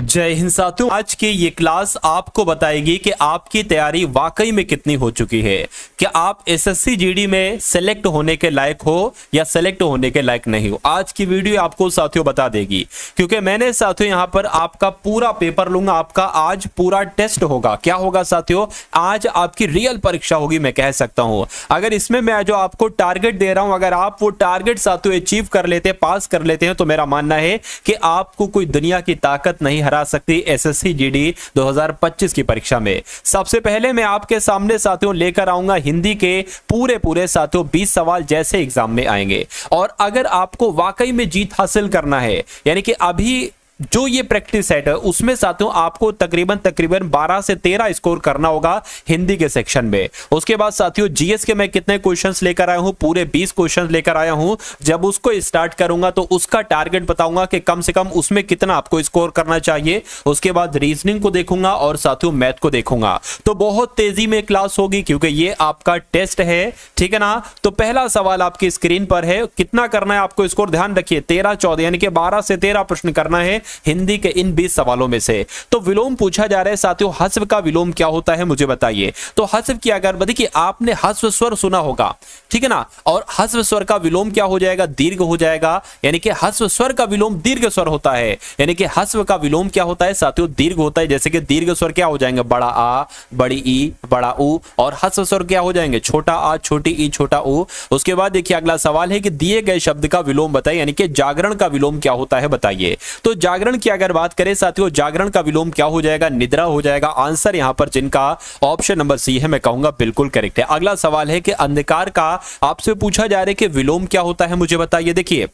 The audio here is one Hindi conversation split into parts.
जय हिंद साथियों, आज की ये क्लास आपको बताएगी कि आपकी तैयारी वाकई में कितनी हो चुकी है। क्या आप एसएससी जीडी में सेलेक्ट होने के लायक हो या सेलेक्ट होने के लायक नहीं हो। आज की वीडियो आपको साथियों बता देगी, क्योंकि मैंने साथियों यहां पर आपका पूरा पेपर लूंगा। आपका आज पूरा टेस्ट होगा। क्या होगा साथियों, आज आपकी रियल परीक्षा होगी, मैं कह सकता हूं। अगर इसमें मैं जो आपको टारगेट दे रहा हूं, अगर आप वो टारगेट साथियों अचीव कर लेते, पास कर लेते हैं, तो मेरा मानना है कि आपको कोई दुनिया की ताकत नहीं हरा सकती एसएससी जीडी 2025 की परीक्षा में। सबसे पहले मैं आपके सामने साथियों लेकर आऊंगा हिंदी के पूरे साथियों 20 सवाल जैसे एग्जाम में आएंगे। और अगर आपको वाकई में जीत हासिल करना है, यानी कि अभी जो ये प्रैक्टिस सेट है उसमें साथियों आपको तकरीबन 12 से 13 स्कोर करना होगा हिंदी के सेक्शन में। उसके बाद साथियों जीएस के मैं कितने क्वेश्चंस लेकर आया हूं, पूरे 20 क्वेश्चंस लेकर आया हूं। जब उसको स्टार्ट करूंगा तो उसका टारगेट बताऊंगा कि कम से कम उसमें कितना आपको स्कोर करना चाहिए। उसके बाद रीजनिंग को देखूंगा और साथियों मैथ को देखूंगा। तो बहुत तेजी में क्लास होगी क्योंकि ये आपका टेस्ट है, ठीक है ना। तो पहला सवाल आपकी स्क्रीन पर है, कितना करना है आपको स्कोर, ध्यान रखिए 13-14 यानी कि 12 से 13 प्रश्न करना है हिंदी के इन 20 सवालों में से। तो विलोम पूछा जा रहा है साथियों, हस्व का विलोम क्या होता है मुझे बताइए। तो हस्व की अगर देखिए आपने हस्व स्वर सुना होगा, ठीक है ना, और हस्व स्वर का विलोम क्या हो जाएगा, दीर्घ हो जाएगा। यानी कि हस्व स्वर का विलोम दीर्घ स्वर होता है, यानी कि हस्व का विलोम क्या होता है साथियों, दीर्घ होता है। जैसे कि दीर्घ स्वर क्या हो जाएंगे, बड़ा आ, बड़ी ई, बड़ा ऊ, और हस्व स्वर क्या हो जाएंगे, छोटा आ, छोटी ई, छोटा ऊ। उसके बाद देखिए अगला सवाल है कि दिए गए शब्द का विलोम बताइए, यानी कि जागरण का विलोम क्या होता है बताइए। तो जागरण की अगर बात करें साथियों, जागरण का विलोम क्या हो जाएगा, निद्रा हो जाएगा। आंसर यहां पर जिनका ऑप्शन नंबर सी है, मैं कहूंगा बिल्कुल करेक्ट है। अगला सवाल है कि अंधकार का आपसे पूछा जा रहा है कि विलोम क्या होता है मुझे बताइए। देखिए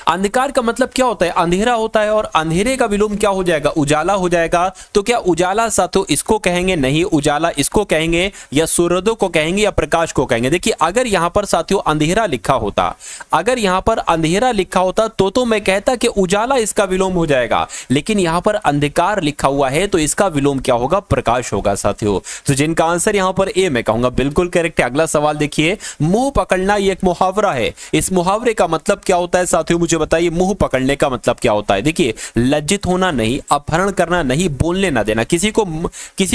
अंधकार का मतलब क्या होता है, अंधेरा होता है, और अंधेरे का विलोम क्या हो जाएगा, उजाला हो जाएगा। तो क्या उजाला साथियों इसको कहेंगे, नहीं उजाला इसको कहेंगे, या सूर्योदय को कहेंगे, या प्रकाश को कहेंगे। देखिए अगर यहां पर साथियों अंधेरा लिखा होता, अगर यहां पर अंधेरा लिखा होता तो मैं कहता कि उजाला इसका विलोम हो जाएगा, लेकिन यहां पर अंधकार लिखा हुआ है तो इसका विलोम क्या होगा, प्रकाश होगा साथियों। तो जिनका आंसर यहां पर ए मैं कहूंगा बिल्कुल करेक्ट है। अगला सवाल देखिए, मुंह पकड़ना ये एक मुहावरा है, इस मुहावरे का मतलब क्या होता है साथियों मुझे बताइए। मुंह पकड़ने का मतलब क्या होता है, देखिए लज्जित होना नहीं, अपहरण करना नहीं, बोलने ना देना। किसी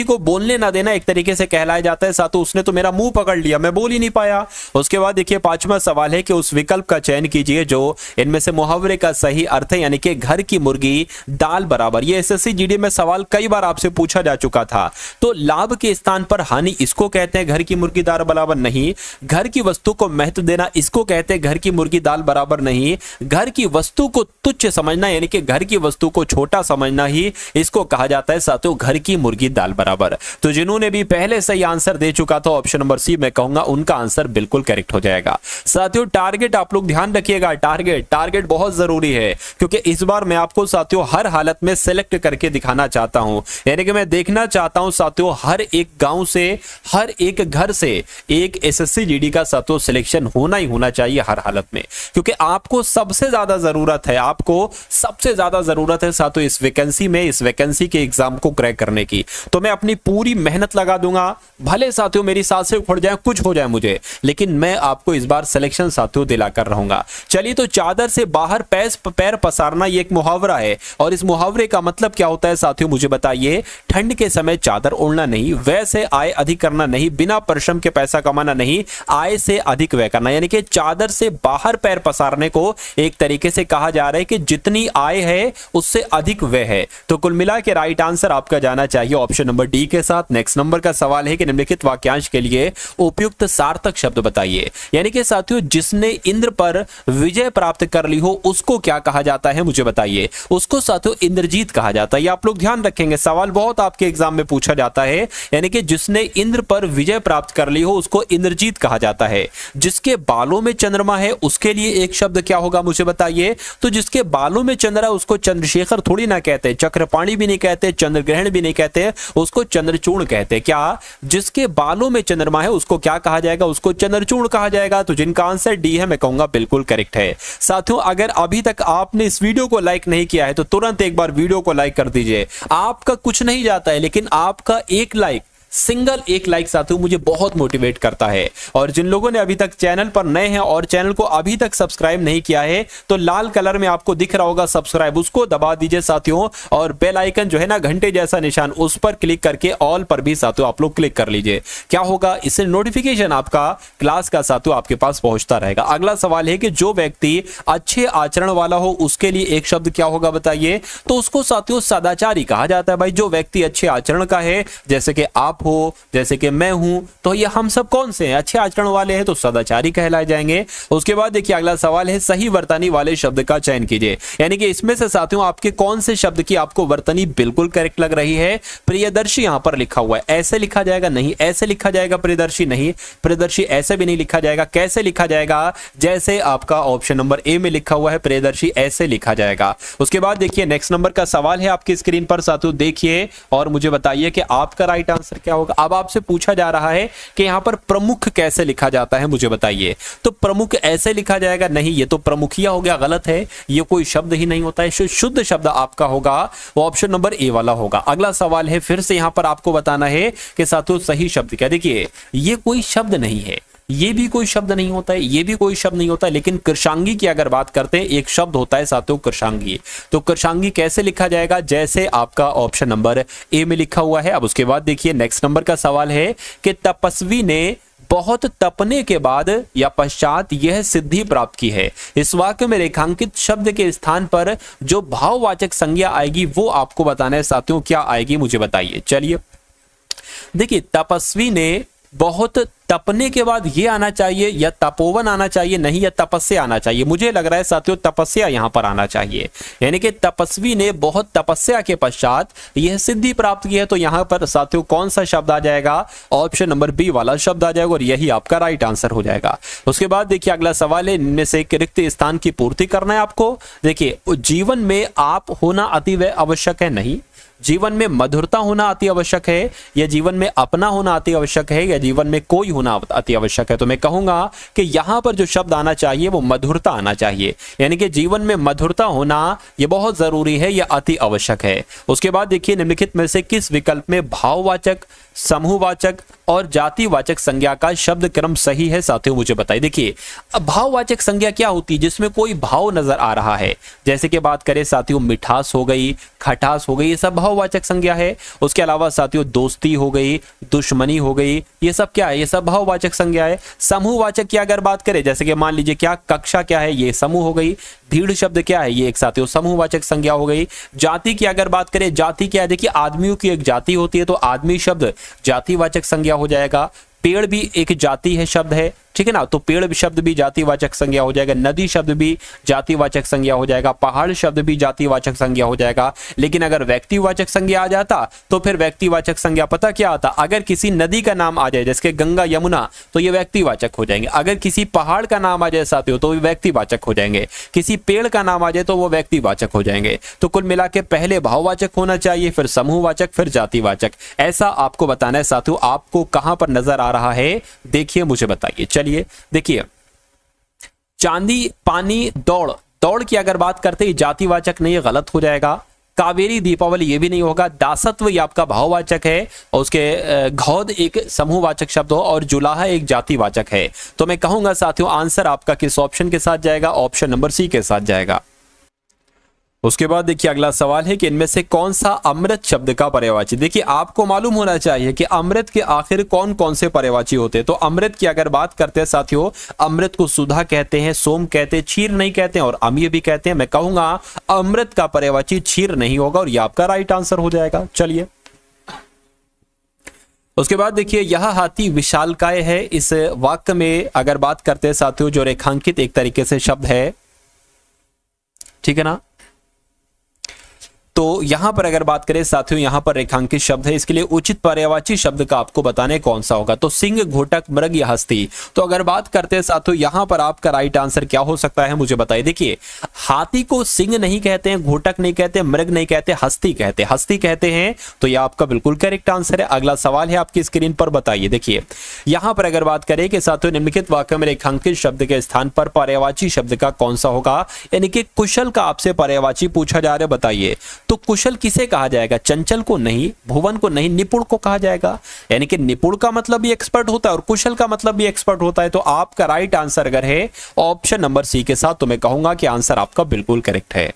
को बोलने ना देना एक तरीके से कहलाया जाता है साथियों, उसने तो मेरा मुंह पकड़ लिया, मैं बोल ही नहीं पाया। उसके बाद देखिए पांचवा सवाल है कि उस विकल्प का चयन कीजिए जो इनमें से मुहावरे का सही अर्थ है, यानी कि घर की मुर्गी दाल बराबर। ये एसएससी जीडी में सवाल कई बार आपसे पूछा जा चुका था। तो लाभ के स्थान पर हानि इसको कहते हैं घर की मुर्गी दाल बराबर नहीं। घर की वस्तु को महत्व देना इसको कहते हैं घर की मुर्गी दाल बराबर नहीं। घर की वस्तु को तुच्छ समझना यानी कि घर की वस्तु को छोटा समझना ही इसको कहा जाता है साथियों घर की मुर्गी दाल बराबर। तो जिन्होंने भी पहले सही आंसर दे चुका था ऑप्शन नंबर सी, मैं कहूंगा उनका आंसर बिल्कुल करेक्ट हो जाएगा। साथियों टारगेट आप लोग ध्यान रखिएगा, टारगेट बहुत जरूरी है, क्योंकि इस बार मैं आपको साथियों हर हालत में सेलेक्ट करके दिखाना चाहता हूं। यानी कि मैं देखना चाहता हूं साथियों हर एक गांव से, हर एक घर से एक एसएससी जीडी का साथियों सिलेक्शन होना ही होना चाहिए हर हालत में, क्योंकि आपको सबसे ज्यादा जरूरत है, आपको सबसे ज्यादा जरूरत है साथियों इस वैकेंसी में, इस वैकेंसी के एग्जाम को क्रैक करने की। तो मैं अपनी पूरी मेहनत लगा दूंगा, भले साथियों मेरी सांसें उखड़ जाए, कुछ हो जाए मुझे, लेकिन मैं आपको इस बार सिलेक्शन साथियों दिलाकर रहूंगा। चलिए तो चादर से बाहर पैर पसारना ये एक मुहावरा है, और इस मुहावरे का मतलब क्या होता है साथियों मुझे बताइए। ठंड के समय चादर ओढ़ना नहीं, व्यय से आय अधिक करना नहीं, बिना परिश्रम के पैसा कमाना नहीं, आय से अधिक व्यय करना। यानी कि चादर से बाहर पैर पसारने को एक तरीके से कहा जा रहा है कि जितनी आय है उससे अधिक व्यय है। तो कुल मिला के राइट आंसर आपका जाना चाहिए ऑप्शन नंबर डी के साथ। नेक्स्ट नंबर का सवाल है कि निम्नलिखित वाक्यांश के लिए उपयुक्त सार्थक शब्द बताइए। यानी कि साथियों जिसने इंद्र पर विजय प्राप्त कर ली हो उसको क्या कहा जाता है मुझे बताइए। उसको साथियों इंद्रजीत कहा जाता है। आप लोग ध्यान रखेंगे, सवाल बहुत आपके एग्जाम में पूछा जाता है। यानी कि जिसने इंद्र पर विजय प्राप्त कर ली हो उसको इंद्रजीत कहा जाता है। जिसके बालों में चंद्रमा है उसके लिए एक शब्द क्या होगा मुझे बताइए। तो जिसके बालों में चंद्र है उसको चंद्रशेखर थोड़ी ना कहते, चक्रपाणी भी नहीं कहते, चंद्रग्रहण भी नहीं कहते, उसको चंद्रचूर्ण कहते। क्या जिसके बालों में चंद्रमा है उसको क्या कहा जाएगा, उसको चंद्रचूर्ण कहा जाएगा। तो जिनका आंसर डी है मैं कहूंगा बिल्कुल करेक्ट है। साथियों अगर अभी तक आपने इस वीडियो को लाइक नहीं किया है तो तुरंत एक बार वीडियो को लाइक कर दीजिए। आपका कुछ नहीं जाता है, लेकिन आपका एक लाइक सिंगल एक लाइक साथियों मुझे बहुत मोटिवेट करता है। और जिन लोगों ने अभी तक चैनल पर नए हैं और चैनल को अभी तक सब्सक्राइब नहीं किया है तो लाल कलर में आपको दिख रहा होगा सब्सक्राइब, उसको दबा दीजिए साथियों, और बेल आइकन जो है ना घंटे जैसा निशान, उस पर क्लिक करके ऑल पर भी साथियों आप लोग क्लिक कर लीजिए। क्या होगा, इससे नोटिफिकेशन आपका क्लास का साथियों आपके पास पहुंचता रहेगा। अगला सवाल है कि जो व्यक्ति अच्छे आचरण वाला हो उसके लिए एक शब्द क्या होगा बताइए। तो उसको साथियों सदाचारी कहा जाता है। भाई जो व्यक्ति अच्छे आचरण का है, जैसे कि आप हो, जैसे कि मैं हूं, तो ये हम सब कौन से हैं, अच्छे आचरण वाले हैं, तो सदाचारी कहलाए जाएंगे। उसके बाद देखिए अगला सवाल है सही वर्तनी वाले शब्द का चयन कीजिए। यानी कि इसमें से साथियों आपके कौन से शब्द की आपको वर्तनी बिल्कुल करेक्ट लग रही है। प्रियदर्शी यहां पर लिखा हुआ है, ऐसे लिखा जाएगा नहीं, ऐसे लिखा जाएगा प्रियदर्शी नहीं, प्रियदर्शी ऐसे भी नहीं लिखा जाएगा। कैसे लिखा जाएगा, जैसे आपका ऑप्शन नंबर ए में लिखा हुआ है प्रियदर्शी, ऐसे लिखा जाएगा। उसके बाद देखिए नेक्स्ट नंबर का सवाल है आपकी स्क्रीन पर साथियों, देखिए और मुझे बताइए कि आपका राइट आंसर क्या होगा। अब आपसे पूछा जा रहा है कि यहां पर प्रमुख कैसे लिखा जाता है, मुझे बताइए। तो प्रमुख ऐसे लिखा जाएगा नहीं, ये तो प्रमुखिया हो गया, गलत है, ये कोई शब्द ही नहीं होता है। शुद्ध शब्द आपका होगा वो ऑप्शन नंबर ए वाला होगा। अगला सवाल है फिर से यहां पर आपको बताना है कि साथियों सही शब्द क्या। देखिए ये कोई शब्द नहीं है, ये भी कोई शब्द नहीं होता है, ये भी कोई शब्द नहीं होता है, लेकिन कृषांगी की अगर बात करते हैं एक शब्द होता है साथियों कृषांगी। तो कृषांगी कैसे लिखा जाएगा, जैसे आपका ऑप्शन नंबर ए में लिखा हुआ है। अब उसके बाद देखिए नेक्स्ट नंबर का सवाल है कि तपस्वी ने बहुत तपने के बाद या पश्चात यह सिद्धि प्राप्त की है। इस वाक्य में रेखांकित शब्द के स्थान पर जो भाववाचक संज्ञा आएगी वो आपको बताना है साथियों, क्या आएगी मुझे बताइए। चलिए देखिए तपस्वी ने बहुत तपने के बाद ये आना चाहिए या तपोवन आना चाहिए, नहीं या तपस्या आना चाहिए। मुझे लग रहा है साथियों तपस्या यहां पर आना चाहिए, यानी कि तपस्वी ने बहुत तपस्या के पश्चात यह सिद्धि प्राप्त की है। तो यहां पर साथियों कौन सा शब्द आ जाएगा, ऑप्शन नंबर बी वाला शब्द आ जाएगा और यही आपका राइट आंसर हो जाएगा। उसके बाद देखिए अगला सवाल है, इनमें से रिक्त स्थान की पूर्ति करना है आपको। देखिए जीवन में आप होना अति आवश्यक है, नहीं, जीवन में मधुरता होना अति आवश्यक है, या जीवन में अपना होना अति आवश्यक है, या जीवन में कोई होना अति आवश्यक है। तो मैं कहूंगा कि यहां पर जो शब्द आना चाहिए वो मधुरता आना चाहिए, यानी कि जीवन में मधुरता होना यह बहुत जरूरी है, यह अति आवश्यक है। उसके बाद देखिए निम्नलिखित में से किस विकल्प में भाववाचक, समूहवाचक और जातिवाचक संज्ञा का शब्द क्रम सही है साथियों, मुझे बताइए। देखिए अब भाववाचक संज्ञा क्या होती है, जिसमें कोई भाव नजर आ रहा है। जैसे कि बात करें साथियों मिठास हो गई, खटास हो गई, ये सब भाववाचक संज्ञा है। उसके अलावा साथियों दोस्ती हो गई, दुश्मनी हो गई, ये सब क्या है, ये सब भाववाचक संज्ञा है। समूहवाचक की अगर बात करें, जैसे कि मान लीजिए क्या कक्षा क्या है, ये समूह हो गई। भीड़ शब्द क्या है, ये एक साथियों समूहवाचक संज्ञा हो गई। जाति की अगर बात करें, जाति क्या है, देखिए आदमियों की एक जाति होती है, तो आदमी शब्द जातिवाचक संज्ञा हो जाएगा। पेड़ भी एक जाति है, शब्द है, ठीक है ना, तो पेड़ शब्द भी जातिवाचक संज्ञा हो जाएगा। नदी शब्द भी जातिवाचक संज्ञा हो जाएगा। पहाड़ शब्द भी जातिवाचक संज्ञा हो जाएगा। लेकिन अगर व्यक्तिवाचक संज्ञा आ जाता तो फिर व्यक्तिवाचक संज्ञा पता क्या आता, अगर किसी नदी का नाम आ जाए जैसे गंगा यमुना तो ये व्यक्तिवाचक हो जाएंगे। अगर किसी पहाड़ का नाम आ जाए साथियों तो व्यक्तिवाचक हो जाएंगे। किसी पेड़ का नाम आ जाए तो वो व्यक्तिवाचक हो जाएंगे। तो कुल मिला के पहले भाववाचक होना चाहिए, फिर समूहवाचक, फिर जातिवाचक। ऐसा आपको बताना है साथियों, आपको कहां पर नजर आ रहा है, देखिए मुझे बताइए। चलिए देखिए चांदी, पानी, दौड़, दौड़ की अगर बात करते हैं जातिवाचक नहीं, गलत हो जाएगा। कावेरी, दीपावली ये भी नहीं होगा। दासत्व ये आपका भाववाचक है, और उसके घौद एक समूहवाचक शब्द हो, और जुलाहा एक जातिवाचक है। तो मैं कहूंगा साथियों आंसर आपका किस ऑप्शन के साथ जाएगा, ऑप्शन नंबर सी के साथ जाएगा। उसके बाद देखिए अगला सवाल है कि इनमें से कौन सा अमृत शब्द का पर्यायवाची। देखिए आपको मालूम होना चाहिए कि अमृत के आखिर कौन कौन से पर्यायवाची होते हैं। तो अमृत की अगर बात करते हैं साथियों, अमृत को सुधा कहते हैं, सोम कहते हैं, क्षीर नहीं कहते हैं और अम्य भी कहते हैं। मैं कहूंगा अमृत का पर्यायवाची क्षीर नहीं होगा और यह आपका राइट आंसर हो जाएगा। चलिए उसके बाद देखिए यह हाथी विशालकाय है। इस वाक्य में अगर बात करते हैं साथियों जो रेखांकित एक तरीके से शब्द है, ठीक है ना, तो यहां पर अगर बात करें साथियों यहां पर रेखांकित शब्द है, इसके लिए उचित पर्यायवाची शब्द का आपको बताने कौन सा होगा। तो सिंह, घोटक, मृग या हस्ती। तो अगर बात करते हैं साथियों यहां पर आपका राइट आंसर क्या हो सकता है मुझे बताइए। देखिए हाथी को सिंह नहीं कहते हैं, घोटक नहीं कहते, मृग नहीं कहते, हस्ती कहते, हस्ती कहते हैं। तो यह आपका बिल्कुल करेक्ट आंसर है। अगला सवाल है आपकी स्क्रीन पर, बताइए। देखिए यहां पर अगर बात करें कि साथियों निम्नलिखित वाक्य में रेखांकित शब्द के स्थान पर पर्यायवाची शब्द का कौन सा होगा, यानी कि कुशल का आपसे पर्यायवाची पूछा जा रहा है, बताइए। तो कुशल किसे कहा जाएगा? चंचल को नहीं, भुवन को नहीं, निपुण को कहा जाएगा। यानी कि निपुण का मतलब भी एक्सपर्ट होता है और कुशल का मतलब भी एक्सपर्ट होता है। तो आपका राइट आंसर अगर है ऑप्शन नंबर सी के साथ, तो मैं कहूंगा कि आंसर आपका बिल्कुल करेक्ट है।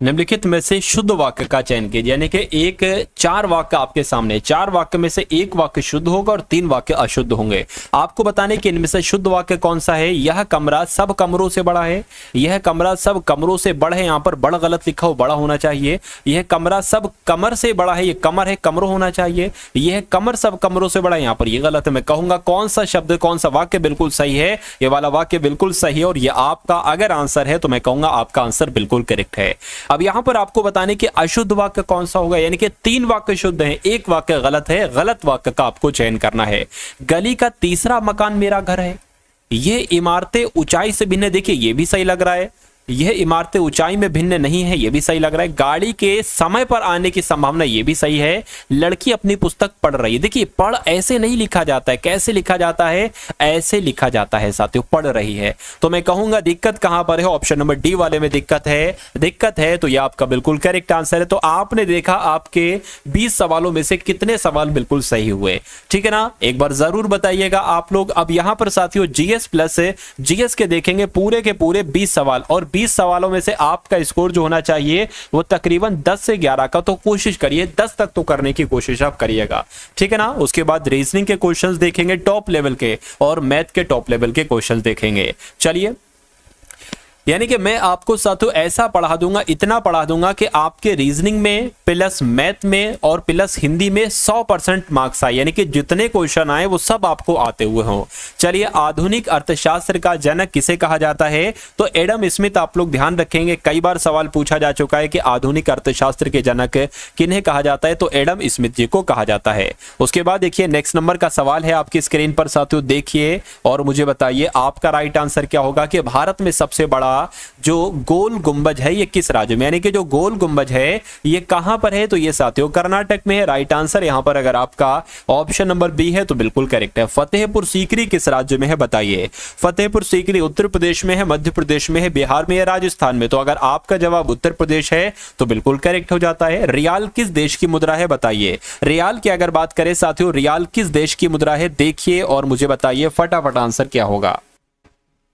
निम्नलिखित में से शुद्ध वाक्य का चयन कीजिए। यानी कि एक 4 वाक्य आपके सामने, 4 वाक्य में से 1 वाक्य शुद्ध होगा और 3 वाक्य अशुद्ध होंगे। आपको बताने कि इनमें से शुद्ध वाक्य कौन सा है? यह कमरा सब कमरों से बड़ा है। यह कमरा सब कमरों से बड़ा है, यहां पर बड़ा गलत लिखा हो, बड़ा होना चाहिए। यह कमरा सब कमर से बड़ा है, यह कमर है, कमरों होना चाहिए। यह कमर सब कमरों से बड़ा है, यहां पर यह गलत है। मैं कहूंगा कौन सा शब्द, कौन सा वाक्य बिल्कुल सही है? ये वाला वाक्य बिल्कुल सही है और यह आपका अगर आंसर है तो मैं कहूंगा आपका आंसर बिल्कुल करेक्ट है। अब यहां पर आपको बताने कि अशुद्ध वाक्य कौन सा होगा। यानी कि 3 वाक्य शुद्ध हैं, 1 वाक्य गलत है। गलत वाक्य का आपको चयन करना है। गली का तीसरा मकान मेरा घर है। ये इमारतें ऊंचाई से भिन्न, देखिए ये भी सही लग रहा है। यह इमारतें ऊंचाई में भिन्न नहीं है, यह भी सही लग रहा है। गाड़ी के समय पर आने की संभावना, यह भी सही है। लड़की अपनी पुस्तक पढ़ रही है। देखिए पढ़ ऐसे नहीं लिखा जाता है, कैसे लिखा जाता है? ऐसे लिखा जाता है साथियों, पढ़ रही है। तो मैं कहूंगा दिक्कत कहां पर है? ऑप्शन नंबर डी वाले में दिक्कत है। दिक्कत है तो यह आपका बिल्कुल करेक्ट आंसर है। तो आपने देखा आपके 20 सवालों में से कितने सवाल बिल्कुल सही हुए, ठीक है ना? एक बार जरूर बताइएगा आप लोग। अब यहां पर साथियों जीएस प्लस जीएस के देखेंगे पूरे के पूरे 20 सवाल और 20 सवालों में से आपका स्कोर जो होना चाहिए वो तकरीबन 10 से 11 का। तो कोशिश करिए 10 तक तो करने की कोशिश आप करिएगा, ठीक है ना? उसके बाद रीजनिंग के क्वेश्चंस देखेंगे टॉप लेवल के और मैथ के टॉप लेवल के क्वेश्चंस देखेंगे। चलिए, यानी कि मैं आपको साथियों ऐसा पढ़ा दूंगा, इतना पढ़ा दूंगा कि आपके रीजनिंग में प्लस मैथ में और प्लस हिंदी में 100% मार्क्स आए। यानी कि जितने क्वेश्चन आए वो सब आपको आते हुए हों। चलिए, आधुनिक अर्थशास्त्र का जनक किसे कहा जाता है? तो एडम स्मिथ। आप लोग ध्यान रखेंगे, कई बार सवाल पूछा जा चुका है कि आधुनिक अर्थशास्त्र के जनक किन्हें कहा जाता है? तो एडम स्मिथ जी को कहा जाता है। उसके बाद देखिए नेक्स्ट नंबर का सवाल है आपकी स्क्रीन पर साथियों, देखिए और मुझे बताइए आपका राइट आंसर क्या होगा कि भारत में सबसे बड़ा जो गोल गुंबज है ये किस राज्य में? यानी कि जो गोल गुंबज है ये कहां पर है? तो ये साथियों कर्नाटक में है। राइट आंसर यहां पर अगर आपका ऑप्शन नंबर बी है तो बिल्कुल करेक्ट है। फतेहपुर सीकरी किस राज्य में है? बताइए। फतेहपुर सीकरी उत्तर प्रदेश में है, मध्य प्रदेश में है, बिहार में है, राजस्थान में। तो अगर आपका जवाब उत्तर प्रदेश है तो बिल्कुल करेक्ट हो जाता है। रियाल किस देश की मुद्रा है? बताइए। रियाल की अगर बात करें साथियों, रियाल किस देश की मुद्रा है? देखिए और मुझे बताइए फटाफट आंसर क्या होगा।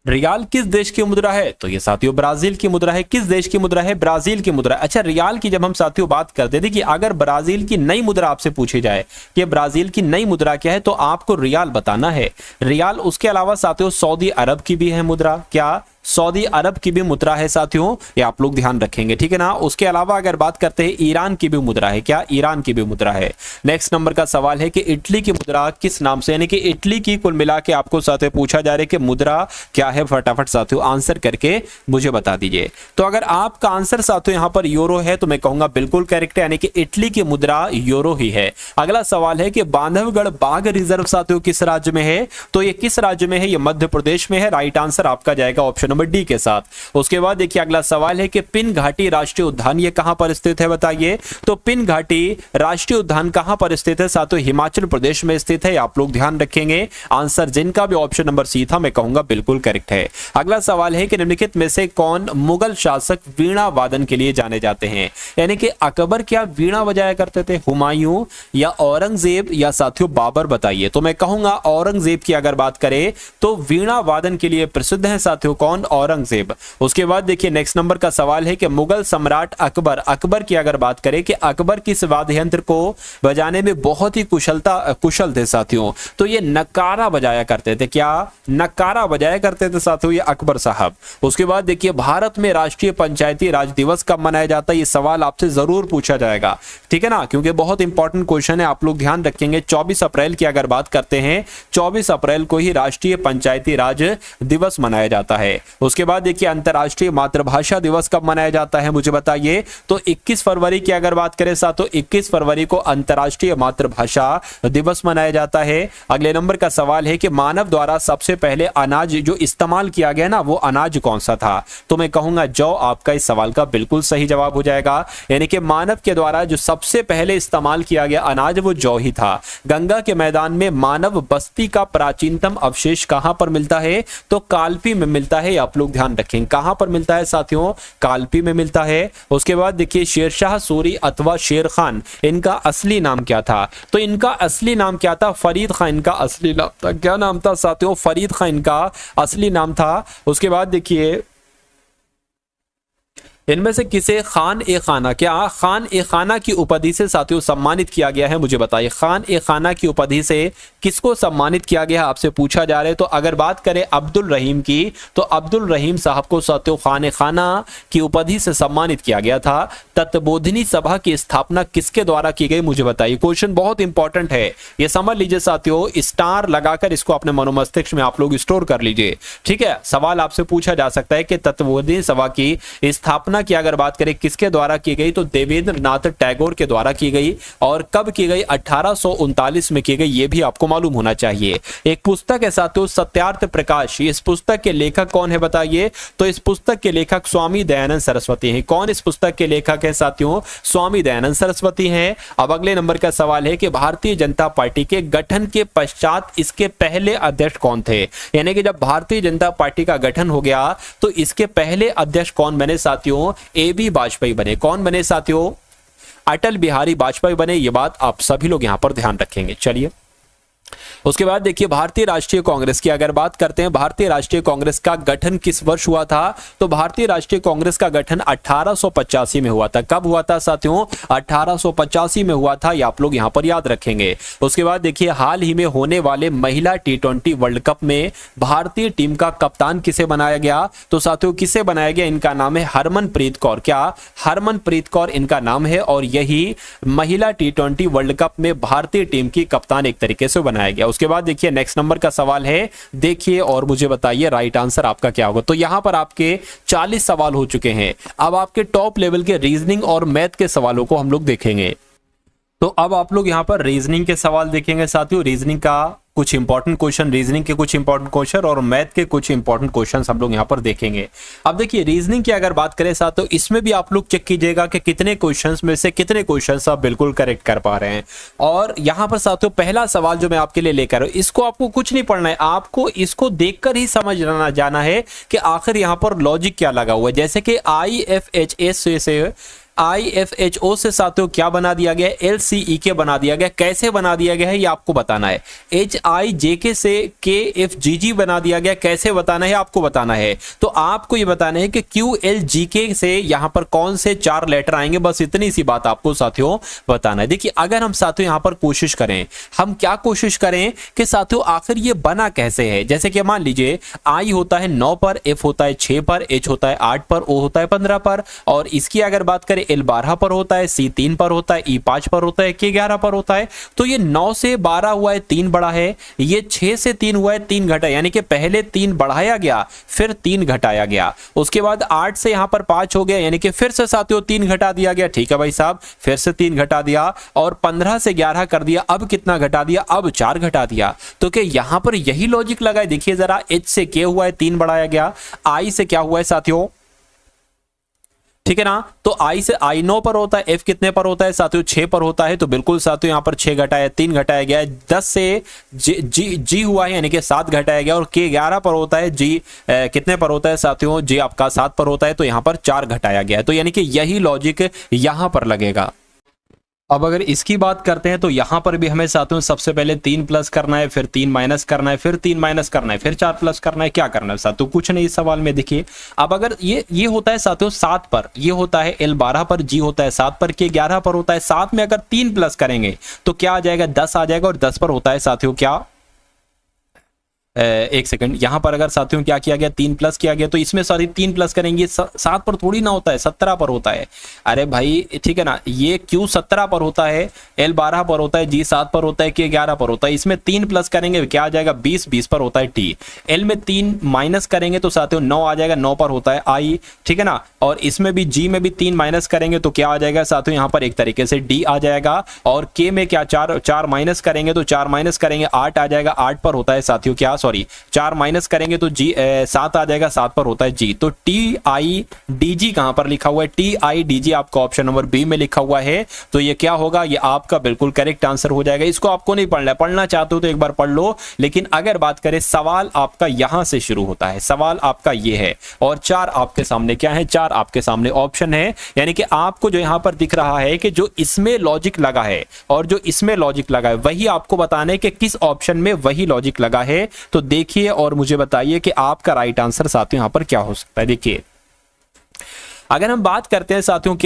रियाल किस देश की मुद्रा है? तो ये साथियों ब्राजील की मुद्रा है। किस देश की मुद्रा है? ब्राजील की मुद्रा। अच्छा, रियाल की जब हम साथियों बात करते हैं, देखिए अगर ब्राजील की नई मुद्रा आपसे पूछी जाए कि ब्राजील की नई मुद्रा क्या है तो आपको रियाल बताना है। रियाल, उसके अलावा साथियों सऊदी अरब की भी है मुद्रा। क्या? सऊदी अरब की भी मुद्रा है साथियों, ये आप लोग ध्यान रखेंगे, ठीक है ना? उसके अलावा अगर बात करते हैं ईरान की भी मुद्रा है। क्या? ईरान की भी मुद्रा है। नेक्स्ट नंबर का सवाल है कि इटली की मुद्रा किस नाम से? यानी कि इटली की कुल मिला के आपको साथियों पूछा जा रहा है कि मुद्रा क्या है? फटाफट साथियों आंसर करके मुझे बता दीजिए। तो अगर आपका आंसर साथियों यहां पर यूरो है तो मैं कहूंगा बिल्कुल करेक्ट है, यानी कि इटली की मुद्रा यूरो ही है। अगला सवाल है कि बांधवगढ़ बाघ रिजर्व साथियों किस राज्य में है? तो ये किस राज्य में है? ये मध्य प्रदेश में है। राइट आंसर आपका जाएगा ऑप्शन नंबर डी के साथ। उसके बाद देखिए अगला सवाल है कि पिन घाटी राष्ट्रीय उद्यान ये कहां पर स्थित है? बताइए। तो पिन घाटी राष्ट्रीय उद्यान कहां पर स्थित है साथियों? हिमाचल प्रदेश में स्थित है। आप लोग ध्यान रखेंगे। आंसर जिनका भी ऑप्शन नंबर सी था मैं कहूंगा बिल्कुल करेक्ट है। अगला सवाल है कि निम्नलिखित में से कौन मुगल शासक वीणा वादन के लिए जाने जाते हैं? यानी कि अकबर क्या वीणा बजाया करते थे? हुमायूं या औरंगजेब या साथियों बाबर? बताइए। तो मैं कहूंगा औरंगजेब की अगर बात करें तो वीणा वादन के लिए प्रसिद्ध है साथियों कौन? औरंगजेब। उसके बाद देखिए नेक्स्ट नंबर का सवाल है कि मुगल सम्राट अकबर की अगर बात करें कि अकबर किस वाद्य यंत्र को बजाने में बहुत ही कुशल थे साथियों? तो ये नकारा बजाया करते थे। क्या? नकारा बजाया करते थे साथियों ये अकबर साहब। उसके बाद देखिए भारत में राष्ट्रीय पंचायती राज दिवस कब मनाया जाता है? ये सवाल आपसे जरूर पूछा जाएगा, ठीक है ना? क्योंकि बहुत इंपॉर्टेंट क्वेश्चन है, आप लोग ध्यान रखेंगे। 24 अप्रैल की अगर बात करते हैं, 24 अप्रैल को ही राष्ट्रीय पंचायती राज दिवस मनाया जाता है। उसके बाद देखिए अंतरराष्ट्रीय मातृभाषा दिवस कब मनाया जाता है? मुझे बताइए। तो 21 फरवरी की अगर बात करें साथियों, 21 फरवरी को अंतरराष्ट्रीय मातृभाषा दिवस मनाया जाता है। अगले नंबर का सवाल है कि मानव द्वारा सबसे पहले अनाज जो इस्तेमाल किया गया ना वो अनाज कौन सा था? तो मैं कहूंगा जौ आपका इस सवाल का बिल्कुल सही जवाब हो जाएगा। यानी कि मानव के द्वारा जो सबसे पहले इस्तेमाल किया गया अनाज वो जौ ही था। गंगा के मैदान में मानव बस्ती का प्राचीनतम अवशेष कहां पर मिलता है? तो कालपी में मिलता है। आप लोग ध्यान रखें। कहां पर मिलता है साथियों? कालपी में मिलता है। उसके बाद देखिए शेरशाह सूरी अथवा शेर खान, इनका असली नाम क्या था? तो इनका असली नाम क्या था? फरीद खान इनका असली नाम था। क्या नाम था साथियों? फरीद खान इनका असली नाम था। उसके बाद देखिए इनमें से किसे खान ए खाना, क्या खान ए खाना की उपाधि से साथियों सम्मानित किया गया है? मुझे बताइए, खान ए खाना की उपाधि से किसको सम्मानित किया गया है आपसे पूछा जा रहा है। तो अगर बात करें अब्दुल रहीम की, तो अब्दुल रहीम साहब को साथियों खान ए खाना की उपाधि से सम्मानित किया गया था। तत्वबोधिनी सभा की स्थापना किसके द्वारा की गई? मुझे बताइए। क्वेश्चन बहुत इंपॉर्टेंट है, ये समझ लीजिए साथियों, स्टार लगाकर इसको अपने मनोमस्तिष्क में आप लोग स्टोर कर लीजिए, ठीक है। सवाल आपसे पूछा जा सकता है कि तत्वबोधिनी सभा की स्थापना की अगर बात करें किसके द्वारा की गई, तो देवेंद्र नाथ टैगोर के द्वारा की गई। और कब की गई? 1839 में की गई, ये भी आपको मालूम होना चाहिए। एक पुस्तक है साथियों सत्यार्थ प्रकाश, इस पुस्तक के लेखक कौन है बताइए? तो इस पुस्तक के लेखक स्वामी दयानंद सरस्वती हैं। कौन इस पुस्तक के लेखक है साथियों? स्वामी दयानंद सरस्वती हैं। अब अगले नंबर का सवाल है कि भारतीय जनता पार्टी के गठन के पश्चात इसके पहले अध्यक्ष कौन थे? यानी कि जब भारतीय जनता पार्टी का गठन हो गया तो इसके पहले अध्यक्ष कौन बने साथियों? AB वाजपेयी बने। कौन बने साथियों? अटल बिहारी वाजपेयी बने। ये बात आप सभी लोग यहां पर ध्यान रखेंगे। चलिए उसके बाद देखिए भारतीय राष्ट्रीय कांग्रेस की अगर बात करते हैं, भारतीय राष्ट्रीय कांग्रेस का गठन किस वर्ष हुआ था? तो भारतीय राष्ट्रीय कांग्रेस का गठन 1885 में हुआ था। कब हुआ था साथियों? 1885 में हुआ था, ये आप लोग यहां पर याद रखेंगे। उसके बाद देखिए हाल ही में होने वाले महिला T20 वर्ल्ड कप में भारतीय टीम का कप्तान किसे बनाया गया? तो साथियों किसे बनाया गया? इनका नाम है हरमनप्रीत कौर। क्या? हरमनप्रीत कौर इनका नाम है और यही महिला T20 वर्ल्ड कप में भारतीय टीम की कप्तान एक तरीके से बनाया गया। उसके बाद देखिए नेक्स्ट नंबर का सवाल है, देखिए और मुझे बताइए राइट आंसर आपका क्या होगा। तो यहां पर आपके 40 सवाल हो चुके हैं। अब आपके टॉप लेवल के रीजनिंग और मैथ के सवालों को हम लोग देखेंगे। तो अब आप लोग यहां पर रीजनिंग के सवाल देखेंगे साथियों। रीजनिंग का कुछ इंपॉर्टेंट क्वेश्चन, रीजनिंग के कुछ इंपॉर्टेंट क्वेश्चन और मैथ के कुछ इंपॉर्टेंट क्वेश्चन हम लोग यहां पर देखेंगे। अब देखिए रीजनिंग की अगर बात करें साथ, तो इसमें भी आप लोग चेक कीजिएगा कि कितने क्वेश्चंस में से कितने क्वेश्चंस आप बिल्कुल करेक्ट कर पा रहे हैं। और यहां पर साथियों पहला सवाल जो मैं आपके लिए लेकर हूं, इसको आपको कुछ नहीं पढ़ना है, आपको इसको देखकर ही समझ जाना है कि आखिर यहां पर लॉजिक क्या लगा हुआ है। जैसे कि IFHO से साथियों क्या बना दिया गया? LCEK बना दिया गया। कैसे बना दिया गया है ये आपको बताना है। HIJK से KFGG बना दिया गया। कैसे बताना है आपको बताना है। तो आपको ये बताना है कि QLGK से यहां पर कौन से 4 लेटर आएंगे, बस इतनी सी बात आपको साथियों बताना है। देखिए अगर हम साथियों यहां पर कोशिश करें, हम क्या कोशिश करें कि साथियों आखिर ये बना कैसे है। जैसे कि मान लीजिए I होता है 9 पर, F होता है 6 पर, H होता है 8 पर, O होता है 15 पर, और इसकी अगर बात करें L 12 पर होता है, C 3 पर होता है, E 5 पर होता है, K 11 पर होता है। तो ये 9 से 12 हुआ है, 3 बढ़ा है। ये 6 से 3 हुआ है, 3 घटा, यानी कि पहले 3 बढ़ाया गया फिर 3 घटाया गया। उसके बाद 8 से यहां पर 5 हो गया, यानी कि फिर से साथियों 3 घटा दिया गया। ठीक है भाई साहब, फिर से 3 घटा दिया और 15 से 11 कर दिया। अब कितना घटा दिया? अब 4 घटा दिया। तो क्या यहां पर यही लॉजिक लगा है? देखिए जरा, H से K हुआ है, 3 बढ़ाया गया। I से क्या हुआ है साथियों? ठीक है ना। तो I से I 9 पर होता है, F कितने पर होता है साथियों? 6 पर होता है। तो बिल्कुल साथियों यहां पर 6 घटाया, 3 घटाया गया है। 10 से G हुआ है, यानी कि 7 घटाया गया। और K 11 पर होता है, G कितने पर होता है साथियों? G आपका 7 पर होता है। तो यहां पर 4 घटाया गया है। तो यानी कि यही लॉजिक यहां पर लगेगा। अब अगर इसकी बात करते हैं तो यहां पर भी हमें साथियों सबसे पहले 3 प्लस करना है, फिर 3 माइनस करना है, फिर 3 माइनस करना है, फिर 4 प्लस करना है। क्या करना है साथियों? कुछ नहीं इस सवाल में। देखिए अब अगर ये होता है साथियों 7 पर, ये होता है L 12 पर, G होता है 7 पर, K 11 पर होता है। 7 में अगर 3 प्लस करेंगे तो क्या आ जाएगा? 10 आ जाएगा। और 10 पर होता है साथियों क्या? एक सेकंड, यहां पर अगर साथियों क्या किया गया? 3 प्लस किया गया। तो इसमें सॉरी 3 प्लस करेंगे, 7 पर थोड़ी ना होता है, 17 पर होता है। अरे भाई ठीक है ना, ये Q 17 पर होता है, L 12 पर होता है, G 7 पर होता है, K 11 पर होता है। इसमें 3 प्लस करेंगे क्या आ जाएगा? 20 पर होता है T। L में 3 माइनस करेंगे तो साथियों 9 आ जाएगा, 9 पर होता है I। ठीक है ना। और इसमें भी G में भी 3 माइनस करेंगे तो क्या आ जाएगा साथियों? यहाँ पर एक तरीके से D आ जाएगा। और K में क्या 4 माइनस करेंगे तो 4 माइनस करेंगे 8 आ जाएगा। 8 पर होता है साथियों क्या? सॉरी 4 माइनस करेंगे तो जी 7 आ जाएगा, 7 पर होता है जी। तो TIDG कहां पर लिखा हुआ है, TIDG आपका ऑप्शन नंबर बी में लिखा हुआ है। तो ये क्या होगा, ये आपका बिल्कुल करेक्ट आंसर हो जाएगा। इसको आपको नहीं पढ़ना है, पढ़ना चाहते हो तो एक बार पढ़ लो, लेकिन अगर बात करें सवाल आपका यहां से शुरू होता है, सवाल आपका ये है और 4 आपके सामने क्या है, 4 आपके सामने ऑप्शन है। यानी कि आपको जो यहां पर दिख रहा है कि जो इसमें लॉजिक लगा है और जो इसमें लॉजिक लगा है वही आपको बताना है कि किस ऑप्शन में वही लॉजिक लगा है। तो देखिए और मुझे बताइए कि आपका राइट आंसर साथियों यहां पर क्या हो सकता है। देखिए अगर हम बात करते हैं साथियों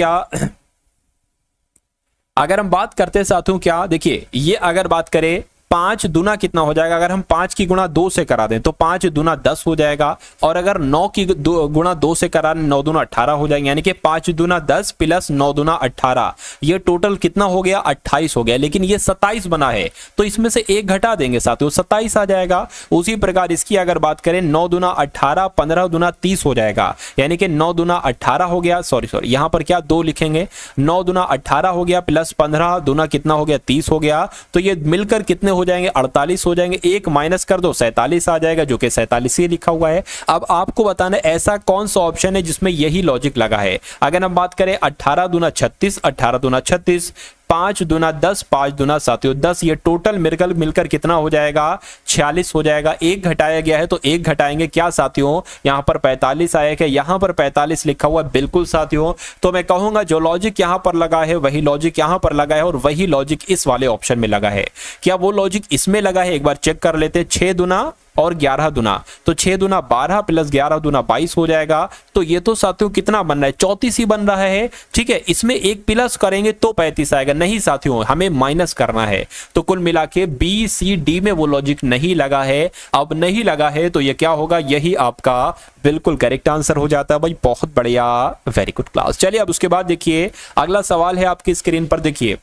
क्या, देखिए ये अगर बात करें 5 दुना कितना हो जाएगा, अगर हम 5 की गुणा 2 से करा दें तो 5 दुना 10 हो जाएगा, और अगर 9 की गुणा 2 से करा 9 दुना 18 हो जाएगा। यानी कि 5 दुना 10 प्लस 9 दुना 18, ये टोटल कितना हो गया, 28 हो गया। लेकिन ये 27 बना है तो इसमें से 1 घटा देंगे साथियों, 27 आ जाएगा। उसी प्रकार इसकी अगर बात करें 9 दुना 18, 15 दुना 30 हो जाएगा। यानी कि 9 दुना 18 हो गया, सॉरी यहां पर क्या 2 लिखेंगे, 9 दुना 18 हो गया प्लस 15 दुना कितना हो गया, 30 हो गया। तो ये मिलकर कितने हो जाएंगे, 48 हो जाएंगे। 1 माइनस कर दो 47 आ जाएगा, जो कि 47 ही लिखा हुआ है। अब आपको बताना है ऐसा कौन सा ऑप्शन है जिसमें यही लॉजिक लगा है। अगर हम बात करें 18 दुना 36, 18 दुना 36, 5 दुना 10, 5 दुना साथियों 10, ये टोटल मिलकर कितना हो जाएगा, 46 हो जाएगा। 1 घटाया गया है तो 1 घटाएंगे क्या साथियों, यहां पर 45 आया है, यहां पर 45 लिखा हुआ है, बिल्कुल साथियों। तो मैं कहूंगा जो लॉजिक यहां पर लगा है वही लॉजिक यहां पर लगा है और वही लॉजिक इस वाले ऑप्शन में लगा है। क्या वो लॉजिक इसमें लगा है, एक बार चेक कर लेते हैं। 6 दुना और 11 दुना, तो 6 दुना 12 प्लस 11 दुना 22 हो जाएगा। तो ये तो साथियों कितना बन रहा है, 34 ही बन रहा है। ठीक है, इसमें 1 प्लस करेंगे तो 35 आएगा, नहीं साथियों हमें माइनस करना है। तो कुल मिला के बी सी डी में वो लॉजिक नहीं लगा है। अब नहीं लगा है तो ये क्या होगा, यही आपका बिल्कुल करेक्ट आंसर हो जाता है भाई। बहुत बढ़िया, वेरी गुड क्लास। चलिए अब उसके बाद देखिए अगला सवाल है आपकी स्क्रीन पर। देखिए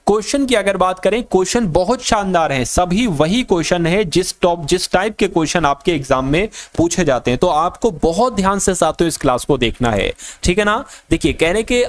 क्वेश्चन की अगर बात करें, क्वेश्चन बहुत शानदार हैं, सभी वही क्वेश्चन है जिस टाइप के क्वेश्चन आपके एग्जाम में पूछे जाते हैं। तो आपको बहुत ध्यान से साथियों इस क्लास को देखना है, ठीक है ना। देखिए कहने के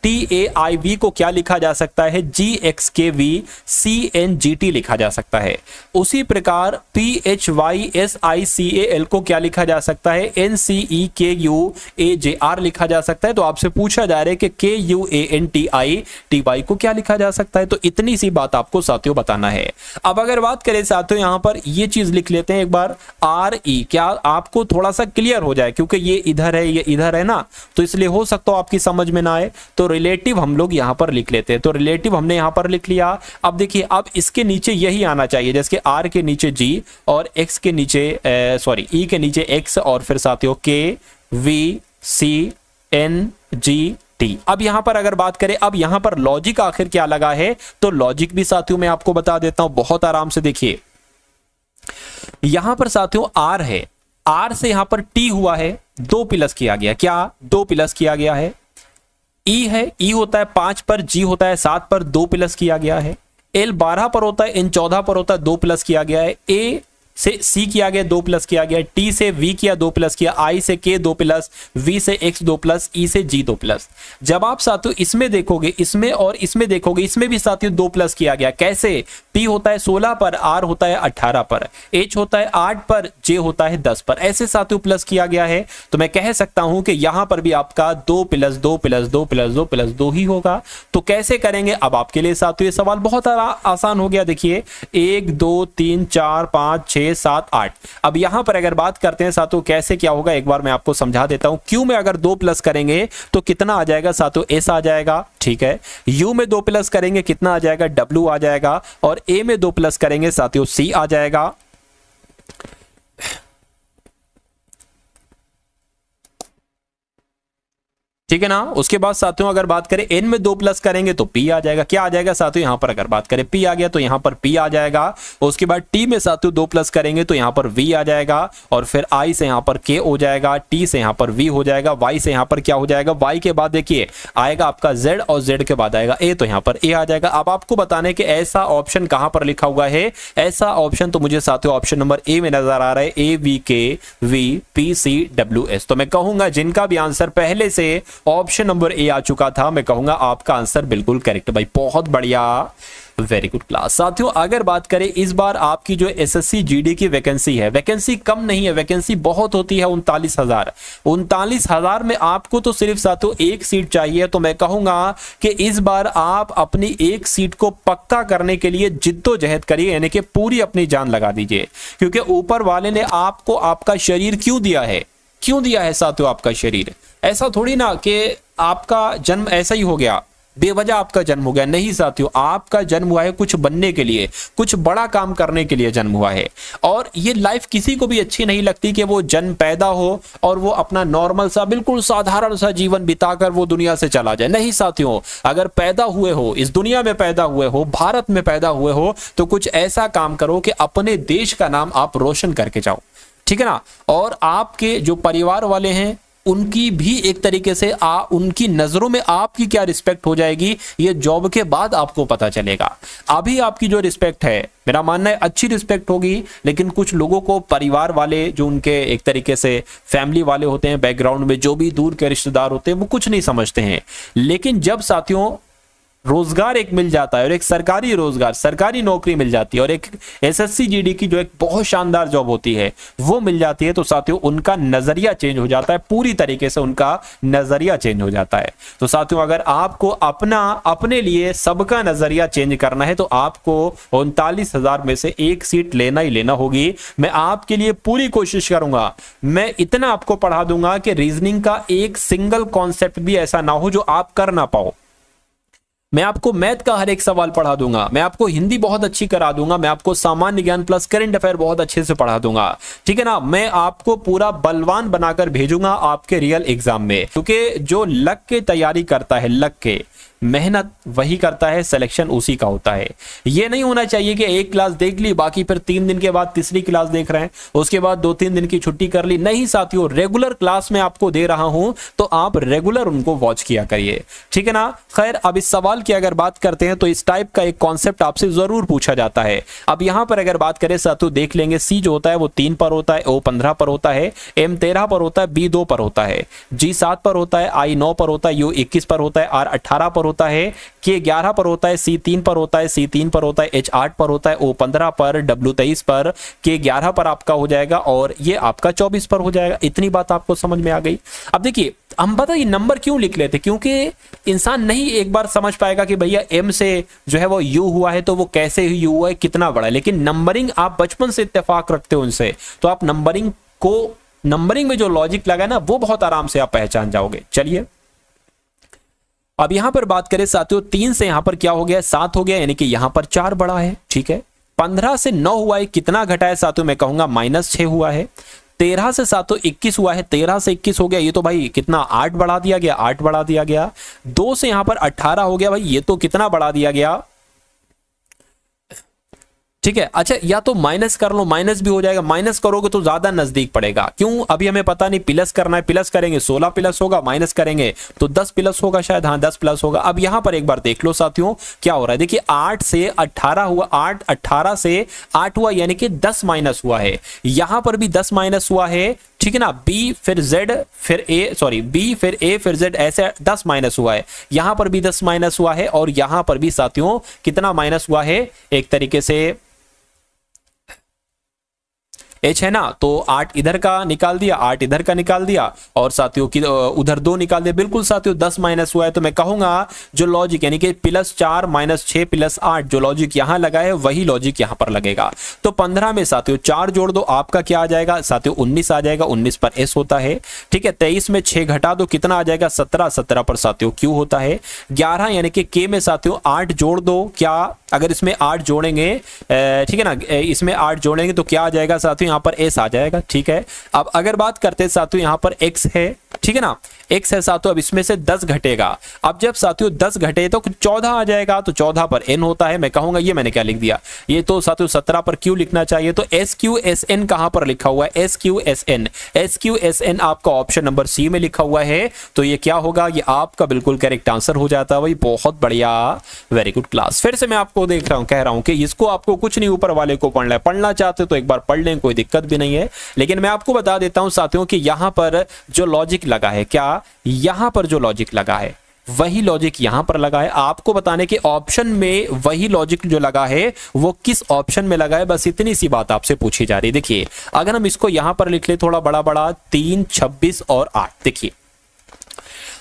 RELATAIV को क्या लिखा जा सकता है, GXKVCNGT लिखा जा सकता है। उसी प्रकार PHYSICAL को क्या लिखा जा सकता है, NCEKUAJR लिखा जा सकता है। तो आपसे पूछा जा रहा है कि KUANTITY को क्या लिखा जा सकता है। तो इतनी सी बात आपको साथियों बताना है। अब अगर बात करें साथियों यहां पर ये चीज लिख लेते हैं एक बार, RE, क्या आपको थोड़ा सा क्लियर हो जाए, क्योंकि ये इधर है ये इधर है ना, तो इसलिए हो सकता हो आपकी समझ में ना आए। तो रिलेटिव हम लोग यहां पर लिख लेते हैं। तो रिलेटिव हमने यहां पर लिख लिया। अब देखिए अब इसके नीचे यही आना चाहिए, जैसे R के नीचे G और X के नीचे E के नीचे X और फिर साथियों KVCNGT। अब यहां पर अगर बात करें, अब यहां पर लॉजिक आखिर क्या लगा है, तो लॉजिक भी साथियों मैं आपको बता देता हूं बहुत आराम से। देखिए यहां पर साथियों R है, R से यहां पर T हुआ है, 2 प्लस किया गया, क्या 2 प्लस किया गया है। E है, E होता है 5 पर, G होता है 7 पर, 2 प्लस किया गया है। L 12 पर होता है, N 14 पर होता है, 2 प्लस किया गया है। A से C किया गया, 2 प्लस किया गया। T से V किया, 2 प्लस किया। I से K 2 प्लस, V से X 2 प्लस, E से G 2 प्लस। जब आप साथियों इसमें देखोगे, इसमें और इसमें देखोगे, इसमें भी साथियों 2 प्लस किया गया। कैसे, P होता है 16 पर, R होता है 18 पर, H होता है 8 पर, J होता है 10 पर, ऐसे साथियों प्लस किया गया है। तो मैं कह सकता हूं कि यहां पर भी आपका 2 प्लस 2 प्लस 2 प्लस 2 प्लस 2 ही होगा। तो कैसे करेंगे, अब आपके लिए साथियों ये सवाल बहुत आसान हो गया। देखिए 1 2 3 4 5 6 7 8। अब यहां पर अगर बात करते हैं साथियों कैसे क्या होगा, एक बार मैं आपको समझा देता हूं। Q में अगर 2 प्लस करेंगे तो कितना आ जाएगा साथियों, S आ जाएगा, ठीक है। U में 2 प्लस करेंगे कितना आ जाएगा, W आ जाएगा। और A में 2 प्लस करेंगे साथियों C आ जाएगा। ठीक है ना। उसके बाद साथियों अगर बात करें N में 2 प्लस करेंगे तो P आ जाएगा। क्या आ जाएगा साथियों, यहां पर अगर बात करें P आ गया तो यहां पर P आ जाएगा। उसके बाद T में साथियों 2 प्लस करेंगे तो यहां पर V आ जाएगा। और फिर I से यहां पर K हो जाएगा, T से यहां पर V हो जाएगा, Y से यहां पर क्या हो जाएगा, Y के बाद देखिए आएगा आपका Z और Z के बाद आएगा A, तो यहां पर A आ जाएगा। अब आपको बताने कि ऐसा ऑप्शन कहां पर लिखा हुआ है, ऐसा ऑप्शन तो मुझे साथियों ऑप्शन नंबर A में नजर आ रहा है, AVKVPCWS। तो मैं कहूंगा जिनका भी आंसर पहले से ऑप्शन नंबर ए आ चुका था, मैं कहूंगा आपका आंसर बिल्कुल करेक्ट भाई, बहुत बढ़िया। Very good class. साथियों अगर बात करें इस बार आपकी जो एसएससी जीडी की वैकेंसी है, वैकेंसी कम नहीं है, वैकेंसी बहुत होती है 39,000। 39,000 में आपको तो सिर्फ साथियों एक सीट चाहिए। तो मैं कहूंगा कि इस बार आप अपनी एक सीट को पक्का करने के लिए जिद्दोजहद करिए, यानी कि पूरी अपनी जान लगा दीजिए, क्योंकि ऊपर वाले ने आपको आपका शरीर क्यों दिया है, क्यों दिया है साथियों आपका शरीर। ऐसा थोड़ी ना कि आपका जन्म ऐसा ही हो गया, बेवजह आपका जन्म हो गया, नहीं साथियों, आपका जन्म हुआ है कुछ बनने के लिए, कुछ बड़ा काम करने के लिए जन्म हुआ है। और ये लाइफ किसी को भी अच्छी नहीं लगती कि वो जन्म पैदा हो और वो अपना नॉर्मल सा बिल्कुल साधारण सा जीवन बिताकर वो दुनिया से चला जाए। नहीं साथियों, अगर पैदा हुए हो, इस दुनिया में पैदा हुए हो, भारत में पैदा हुए हो, तो कुछ ऐसा काम करो कि अपने देश का नाम आप रोशन करके जाओ, ठीक है ना। और आपके जो परिवार वाले हैं उनकी भी एक तरीके से उनकी नजरों में आपकी क्या रिस्पेक्ट हो जाएगी, ये जॉब के बाद आपको पता चलेगा। अभी आपकी जो रिस्पेक्ट है, मेरा मानना है अच्छी रिस्पेक्ट होगी, लेकिन कुछ लोगों को परिवार वाले जो उनके एक तरीके से फैमिली वाले होते हैं, बैकग्राउंड में जो भी दूर के रिश्तेदार होते हैं, वो कुछ नहीं समझते हैं। लेकिन जब साथियों रोजगार एक मिल जाता है और एक सरकारी रोजगार, सरकारी नौकरी मिल जाती है और एक एसएससी जीडी की जो एक बहुत शानदार जॉब होती है वो मिल जाती है, तो साथियों उनका नजरिया चेंज हो जाता है, पूरी तरीके से उनका नजरिया चेंज हो जाता है। तो साथियों अगर आपको अपने लिए सबका नजरिया चेंज करना है तो आपको 39,000 में से एक सीट लेना ही लेना होगी। मैं आपके लिए पूरी कोशिश करूंगा, मैं इतना आपको पढ़ा दूंगा कि रीजनिंग का एक सिंगल कॉन्सेप्ट भी ऐसा ना हो जो आप कर ना पाओ। मैं आपको मैथ का हर एक सवाल पढ़ा दूंगा, मैं आपको हिंदी बहुत अच्छी करा दूंगा, मैं आपको सामान्य ज्ञान प्लस करंट अफेयर बहुत अच्छे से पढ़ा दूंगा, ठीक है ना। मैं आपको पूरा बलवान बनाकर भेजूंगा आपके रियल एग्जाम में, क्योंकि जो लग के तैयारी करता है, लग के मेहनत वही करता है, सिलेक्शन उसी का होता है। ये नहीं होना चाहिए कि एक क्लास देख ली, बाकी फिर 3 दिन के बाद तीसरी क्लास देख रहे हैं, उसके बाद 2-3 दिन की छुट्टी कर ली। नहीं साथियों, रेगुलर क्लास में आपको दे रहा हूं तो आप रेगुलर उनको वॉच किया करिए, ठीक है ना। खैर, अब इस सवाल की अगर बात करते हैं तो इस टाइप का एक कॉन्सेप्ट आपसे जरूर पूछा जाता है। अब यहां पर अगर बात करें साथियों, देख लेंगे सी जो होता है वो 3 पर होता है, ओ 15 पर होता है, एम 13 पर होता है, बी 2 पर होता है, जी 7 पर होता है, आई 9 पर होता है, यू 21 पर होता है, आर 18 पर होता है, के 11 पर होता है, सी 3 पर होता है, सी 3 पर होता है, एच 8 पर होता है, ओ 15 पर, डब्ल्यू 23 पर, के 11 पर आपका हो जाएगा और ये आपका 24 पर हो जाएगा। इतनी बात आपको समझ में आ गई। अब देखिए, हम पता ये नंबर क्यों लिख लेते, क्योंकि इंसान नहीं एक बार समझ पाएगा कि भैया एम से जो है वो यू हुआ है तो वो कैसे यू हुआ है, कितना बड़ा है। लेकिन नंबरिंग आप बचपन से इत्तेफाक रखते हो उनसे, तो आप नंबरिंग में जो लॉजिक लगा ना वो बहुत आराम से आप पहचान जाओगे। चलिए अब यहां पर बात करें साथियों, 3 से यहां पर क्या हो गया, 7 हो गया, यानी कि यहां पर 4 बड़ा है, ठीक है। 15 से 9 हुआ है, कितना घटा है साथियों, मैं कहूंगा -6 हुआ है। 13 से साथियों 21 हुआ है, 13 से 21 हो गया, ये तो भाई कितना 8 बढ़ा दिया गया, 8 बढ़ा दिया गया। 2 से यहां पर 18 हो गया, भाई ये तो कितना बढ़ा दिया गया, ठीक है। अच्छा, या तो माइनस कर लो, माइनस भी हो जाएगा, माइनस करोगे तो ज्यादा नजदीक पड़ेगा। क्यों, अभी हमें पता नहीं, प्लस करना है, प्लस करेंगे 16 प्लस होगा, माइनस करेंगे तो 10 प्लस होगा शायद, हाँ 10 प्लस होगा। अब यहां पर एक बार देख लो साथियों क्या हो रहा है, देखिए 8 से 18 हुआ, 18 से 8 हुआ, यानी कि 10 माइनस हुआ है। यहां पर भी 10 माइनस हुआ है, ठीक है ना। बी फिर जेड फिर ए, सॉरी बी फिर ए फिर जेड, ऐसे 10 माइनस हुआ है। यहां पर भी 10 माइनस हुआ है और यहां पर भी साथियों कितना माइनस हुआ है, एक तरीके से एच है ना, तो 8 इधर का निकाल दिया, 8 इधर का निकाल दिया और साथियों की उधर 2 निकाल दिया। बिल्कुल साथियों 10 माइनस हुआ है, तो मैं कहूंगा जो लॉजिक यानी कि +4 -6 +8 जो लॉजिक यहां लगा है वही लॉजिक यहां पर लगेगा। तो 15 में साथियों 4 जोड़ दो, आपका क्या आ जाएगा साथियों, 19 आ जाएगा, 19 पर एस होता है, ठीक है। 23 में 6 घटा दो, कितना आ जाएगा 17, 17 पर साथियों क्यू होता है। 11 यानी कि के में साथियों 8 जोड़ दो, क्या अगर इसमें 8 जोड़ेंगे, ठीक है ना, इसमें 8 जोड़ेंगे तो क्या आ जाएगा साथियों, यहां पर एस आ जाएगा, ठीक है। अब अगर बात करते हैं साथियों, यहां पर एक्स है, ठीक है ना, एक्स है साथियों। अब इसमें से 10 घटेगा, अब जब साथियों 10 घटे तो 14 आ जाएगा, तो 14 पर एन होता है। मैं कहूंगा ये मैंने क्या लिख दिया, ये तो साथियों 17 पर क्यू लिखना चाहिए। तो एस क्यू एस एन कहां पर लिखा हुआ है, S Q S N, S Q S N आपका ऑप्शन नंबर सी में लिखा हुआ है। तो ये क्या होगा, ये आपका बिल्कुल करेक्ट आंसर हो जाता है भाई, बहुत बढ़िया, वेरी गुड क्लास। फिर से मैं आपको देख रहा हूं, कह रहा हूं कि इसको आपको कुछ नहीं ऊपर वाले को पढ़ना है, पढ़ना चाहते तो एक बार पढ़ लें, कोई दिक्कत भी नहीं है। लेकिन मैं आपको बता देता हूं साथियों कि यहां पर जो लॉजिक लगा है, क्या यहां पर जो लॉजिक लगा है, वही लॉजिक यहां पर लगा है। आपको बताने के ऑप्शन में वही लॉजिक जो लगा है वो किस ऑप्शन में लगा है, बस इतनी सी बात आपसे पूछी जा रही है। देखिए अगर हम इसको यहां पर लिख ले थोड़ा बड़ा बड़ा, 3, 26 और 8, देखिए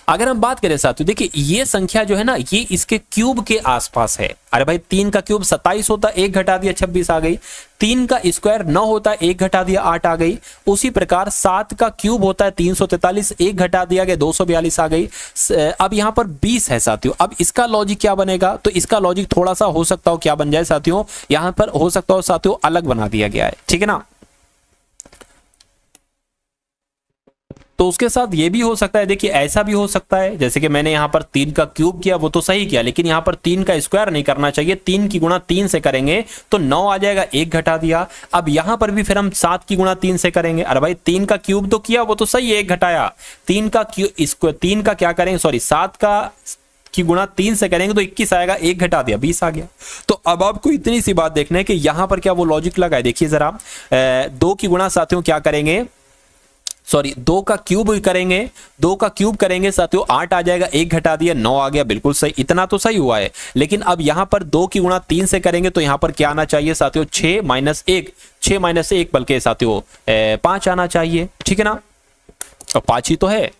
अगर हम बात करें साथियों, देखिए ये संख्या जो है ना ये इसके क्यूब के आसपास है। अरे भाई 3 का क्यूब 27 होता, 1 घटा दिया 26 आ गई। 3 का स्क्वायर 9 होता, 1 घटा दिया 8 आ गई। उसी प्रकार 7 का क्यूब होता है 343, 1 घटा दिया गया 242 आ गई। अब यहां पर 20 है साथियों। अब इसका लॉजिक क्या बनेगा, तो इसका लॉजिक थोड़ा सा हो सकता हो क्या बन जाए साथियों, यहां पर हो सकता हो साथियों अलग बना दिया गया है, ठीक है ना। तो उसके साथ ये भी हो सकता है, देखिए ऐसा भी हो सकता है जैसे कि मैंने यहां पर 3 का क्यूब किया वो तो सही किया, लेकिन यहां पर 3 का स्क्वायर नहीं करना चाहिए। 3 की गुणा 3 से करेंगे तो 9 आ जाएगा, 1 घटा दिया। अब यहां पर भी फिर हम 7 की गुणा 3 से करेंगे। अरे भाई 3 का क्यूब तो किया वो तो सही है, 1 घटाया। 3 का क्यूब इसको 3 का क्या करेंगे, सॉरी 7 का की गुणा 3 से करेंगे तो 21 आएगा, 1 घटा दिया 20 आ गया। तो अब आपको इतनी सी बात देखना है कि यहां पर क्या वो लॉजिक लगा है। देखिए जरा 2 की गुणा साथियों क्या करेंगे, सॉरी 2 का क्यूब करेंगे, 2 का क्यूब करेंगे साथियों 8 आ जाएगा, 1 घटा दिया 9 आ गया, बिल्कुल सही, इतना तो सही हुआ है। लेकिन अब यहां पर 2 की गुणा 3 से करेंगे तो यहां पर क्या आना चाहिए साथियों, 6 माइनस 1 बल्कि साथियों 5 आना चाहिए, ठीक है ना। और 5 ही तो है।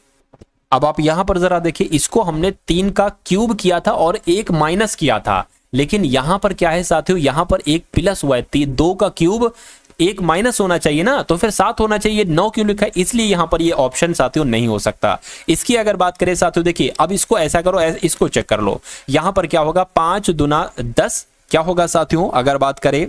अब आप यहां पर जरा देखिए, इसको हमने 3 का क्यूब किया था और 1 माइनस किया था, लेकिन यहां पर क्या है साथियों, यहां पर 1 प्लस हुआ है। 2 का क्यूब 1 माइनस होना चाहिए ना, तो फिर 7 होना चाहिए, 9 क्यों लिखा है, इसलिए यहां पर ये ऑप्शन साथियों नहीं हो सकता। इसकी अगर बात करें साथियों, देखिए अब इसको ऐसा करो, इसको चेक कर लो, यहां पर क्या होगा 5 दूना 10 क्या होगा साथियों, अगर बात करें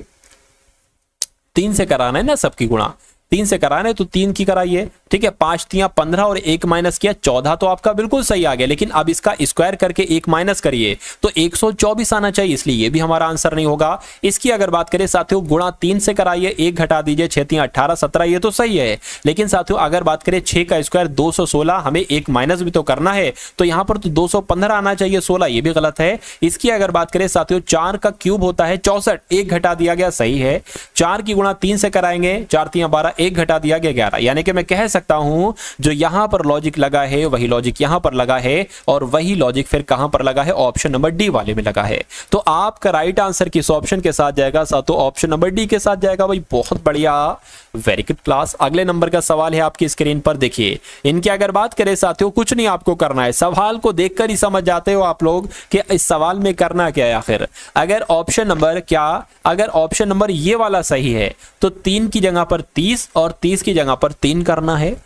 3 से कराना है ना सबकी गुणा, 3 से कराना है तो 3 की कराइए, ठीक है। 5 3 15 और 1 माइनस किया 14, तो आपका बिल्कुल सही आ गया। लेकिन अब इसका स्क्वायर करके 1 माइनस करिए तो 124 आना चाहिए, इसलिए ये भी हमारा आंसर नहीं होगा। इसकी अगर बात करें साथियों, गुणा 3 से कराइए, 1 घटा दीजिए, 6 3 18 17, ये तो सही है। लेकिन साथियों अगर बात करें 6 का स्क्वायर 216, हमें 1 माइनस भी तो करना है, तो यहां पर तो 215 आना चाहिए, 16 ये भी गलत है। इसकी अगर बात करें साथियों, 4 का क्यूब होता है 64, 1 घटा दिया गया, सही है। 4 की गुणा 3 से कराएंगे, 4 3 12, 1 घटा दिया गया 11, यानी कि मैं कह सकता हूं जो यहां पर लॉजिक लगा है वही लॉजिक यहां पर लगा है, और वही लॉजिक फिर कहां पर लगा है, ऑप्शन नंबर डी वाले में लगा है। तो आपका राइट आंसर किस ऑप्शन के साथ जाएगा साथियों, ऑप्शन नंबर डी के साथ जाएगा। भाई बहुत बढ़िया, वेरी गुड क्लास। अगले नंबर का सवाल है आपकी स्क्रीन पर, देखिए इनकी अगर बात करें साथियों, कुछ नहीं आपको करना है, सवाल को देखकर ही समझ जाते हो आप लोग कि इस सवाल में करना क्या है आखिर। अगर ऑप्शन नंबर ये वाला सही है तो 3 की जगह पर 30 और 30 की जगह पर 3 करना है,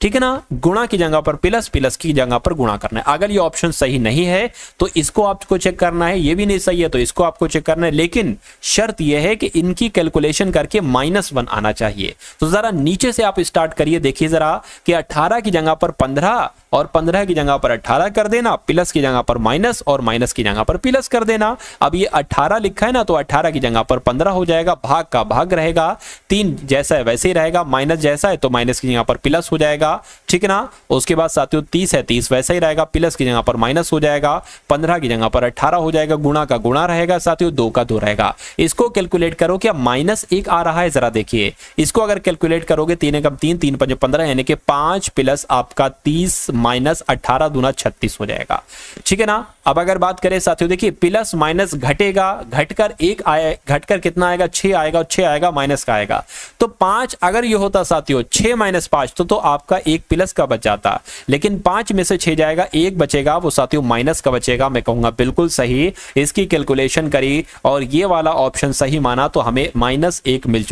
ठीक है ना। गुणा की जगह पर प्लस, प्लस की जगह पर गुणा करना है। अगर ये ऑप्शन सही नहीं है तो इसको आपको चेक करना है, ये भी नहीं सही है तो इसको आपको चेक करना है, लेकिन शर्त यह है कि इनकी कैलकुलेशन करके -1 आना चाहिए। तो जरा नीचे से आप स्टार्ट करिए, देखिए जरा कि 18 की जगह पर 15 और 15 की जगह पर 18 कर देना, प्लस की जगह पर माइनस और माइनस की जगह पर प्लस कर देना। अब ये 18 लिखा है ना, तो 18 की जगह पर 15 हो जाएगा, भाग का भाग रहेगा, 3 जैसा है वैसे ही रहेगा, माइनस जैसा है तो माइनस की जगह पर प्लस हो जाएगा, ठीक है ना। उसके बाद साथियों 30 है, 30 वैसा ही रहेगा, प्लस की जगह पर माइनस हो जाएगा, 15 की जगह पर 18 हो जाएगा, गुणा का गुणा रहेगा साथियों, 2 का 2 रहेगा। इसको कैलकुलेट करो, क्या -1 आ रहा है, जरा देखिए इसको अगर कैलकुलेट करोगे, 3 एकम 3 3 5 15, यानी कि 5 प्लस आपका 30 माइनस 18 दूना 36 हो जाएगा, ठीक है ना। अब अगर बात करें साथियों, देखिए प्लस माइनस घटेगा, घटकर 1 आए, घटकर कितना आएगा, 6 आएगा, और 6 आएगा माइनस का आएगा, तो 5 अगर ये होता साथियों 6 - 5 तो आपका 1 प्लस का बच जाता, लेकिन 5 में से 6 जाएगा, 1 बचेगा, वो साथियों माइनस का बचेगा। मैं कहूंगा बिल्कुल सही, इसकी कैलकुलेशन करी और ये वाला ऑप्शन सही माना तो हमें -1 मिल